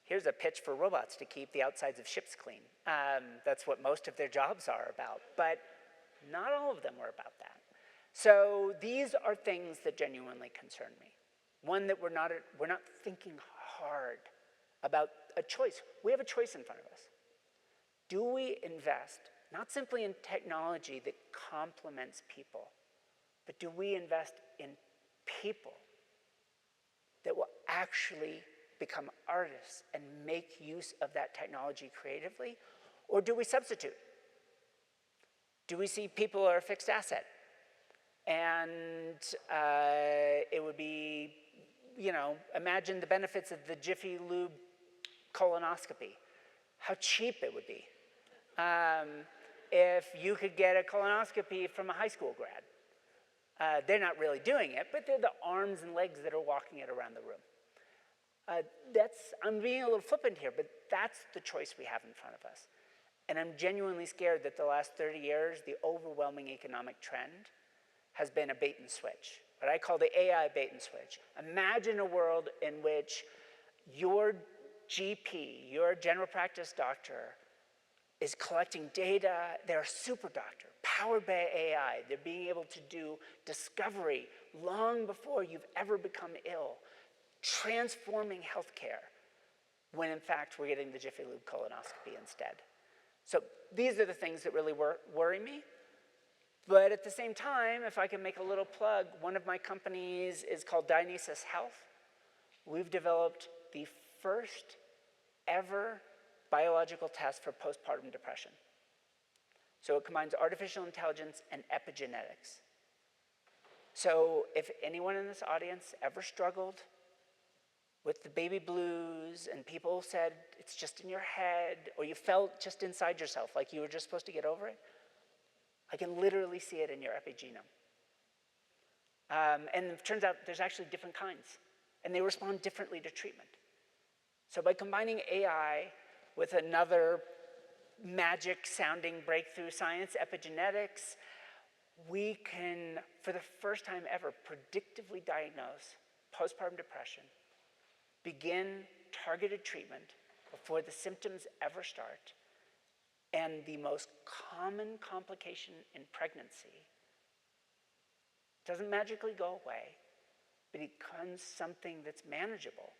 here's a pitch for robots to keep the outsides of ships clean. That's what most of their jobs are about, but not all of them were about that. So these are things that genuinely concern me. One, that we're not thinking hard about a choice. We have a choice in front of us. Do we invest not simply in technology that complements people, but do we invest in people that will actually become artists and make use of that technology creatively? Or do we substitute? Do we see people are a fixed asset? And it would be, imagine the benefits of the Jiffy Lube colonoscopy, how cheap it would be if you could get a colonoscopy from a high school grad. They're not really doing it, but they're the arms and legs that are walking it around the room. I'm being a little flippant here, but that's the choice we have in front of us. And I'm genuinely scared that the last 30 years, the overwhelming economic trend has been a bait and switch, what I call the AI bait and switch. Imagine a world in which your GP, your general practice doctor, is collecting data. They're a super doctor, powered by AI. They're being able to do discovery long before you've ever become ill, transforming healthcare, when in fact we're getting the Jiffy Lube colonoscopy instead. So these are the things that really worry me. But at the same time, if I can make a little plug, one of my companies is called Dionysus Health. We've developed the first ever biological test for postpartum depression. So it combines artificial intelligence and epigenetics. So if anyone in this audience ever struggled with the baby blues, and people said it's just in your head, or you felt just inside yourself like you were just supposed to get over it, I can literally see it in your epigenome. And it turns out there's actually different kinds, and they respond differently to treatment. So by combining AI with another magic-sounding breakthrough science, epigenetics, we can, for the first time ever, predictively diagnose postpartum depression, begin targeted treatment before the symptoms ever start, and the most common complication in pregnancy doesn't magically go away, but it becomes something that's manageable.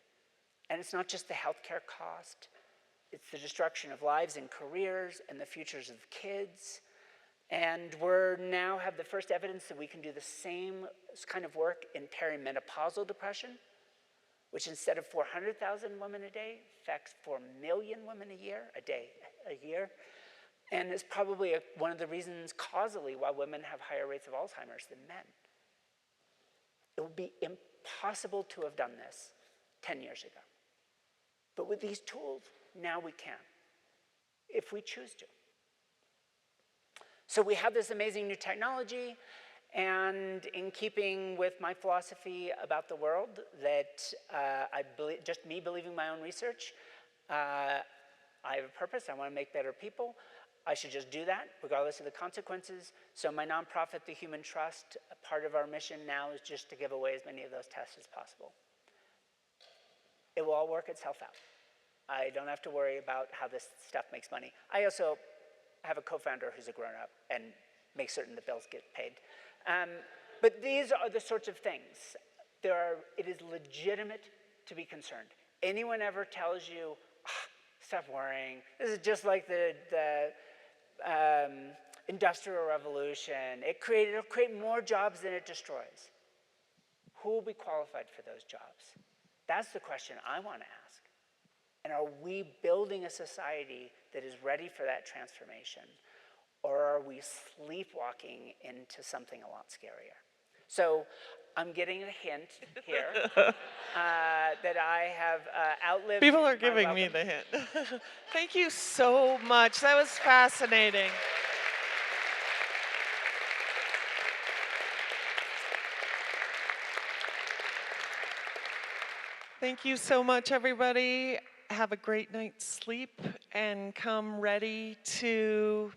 And it's not just the healthcare cost, it's the destruction of lives and careers and the futures of kids. And we now have the first evidence that we can do the same kind of work in perimenopausal depression, which instead of 400,000 women a day, affects 4 million women a year, and is probably one of the reasons causally why women have higher rates of Alzheimer's than men. It would be impossible to have done this 10 years ago. But with these tools, now we can, if we choose to. So we have this amazing new technology, and in keeping with my philosophy about the world, that just me believing my own research, I have a purpose, I want to make better people. I should just do that, regardless of the consequences. So my nonprofit, The Human Trust, part of our mission now is just to give away as many of those tests as possible. It will all work itself out. I don't have to worry about how this stuff makes money. I also have a co-founder who's a grown-up and make certain the bills get paid. But these are the sorts of things. It is legitimate to be concerned. Anyone ever tells you, stop worrying, this is just like the Industrial Revolution. It'll create more jobs than it destroys. Who will be qualified for those jobs? That's the question I want to ask. And are we building a society that is ready for that transformation? Or are we sleepwalking into something a lot scarier? So I'm getting a hint here that I have outlived. People are giving me the hint. Thank you so much. That was fascinating. Thank you so much, everybody. Have a great night's sleep and come ready to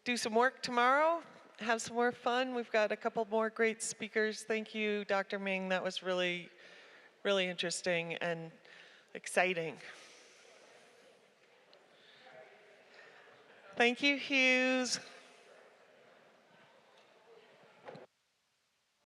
do some work tomorrow. Have some more fun. We've got a couple more great speakers. Thank you, Dr. Ming. That was really, really interesting and exciting. Thank you, Hughes.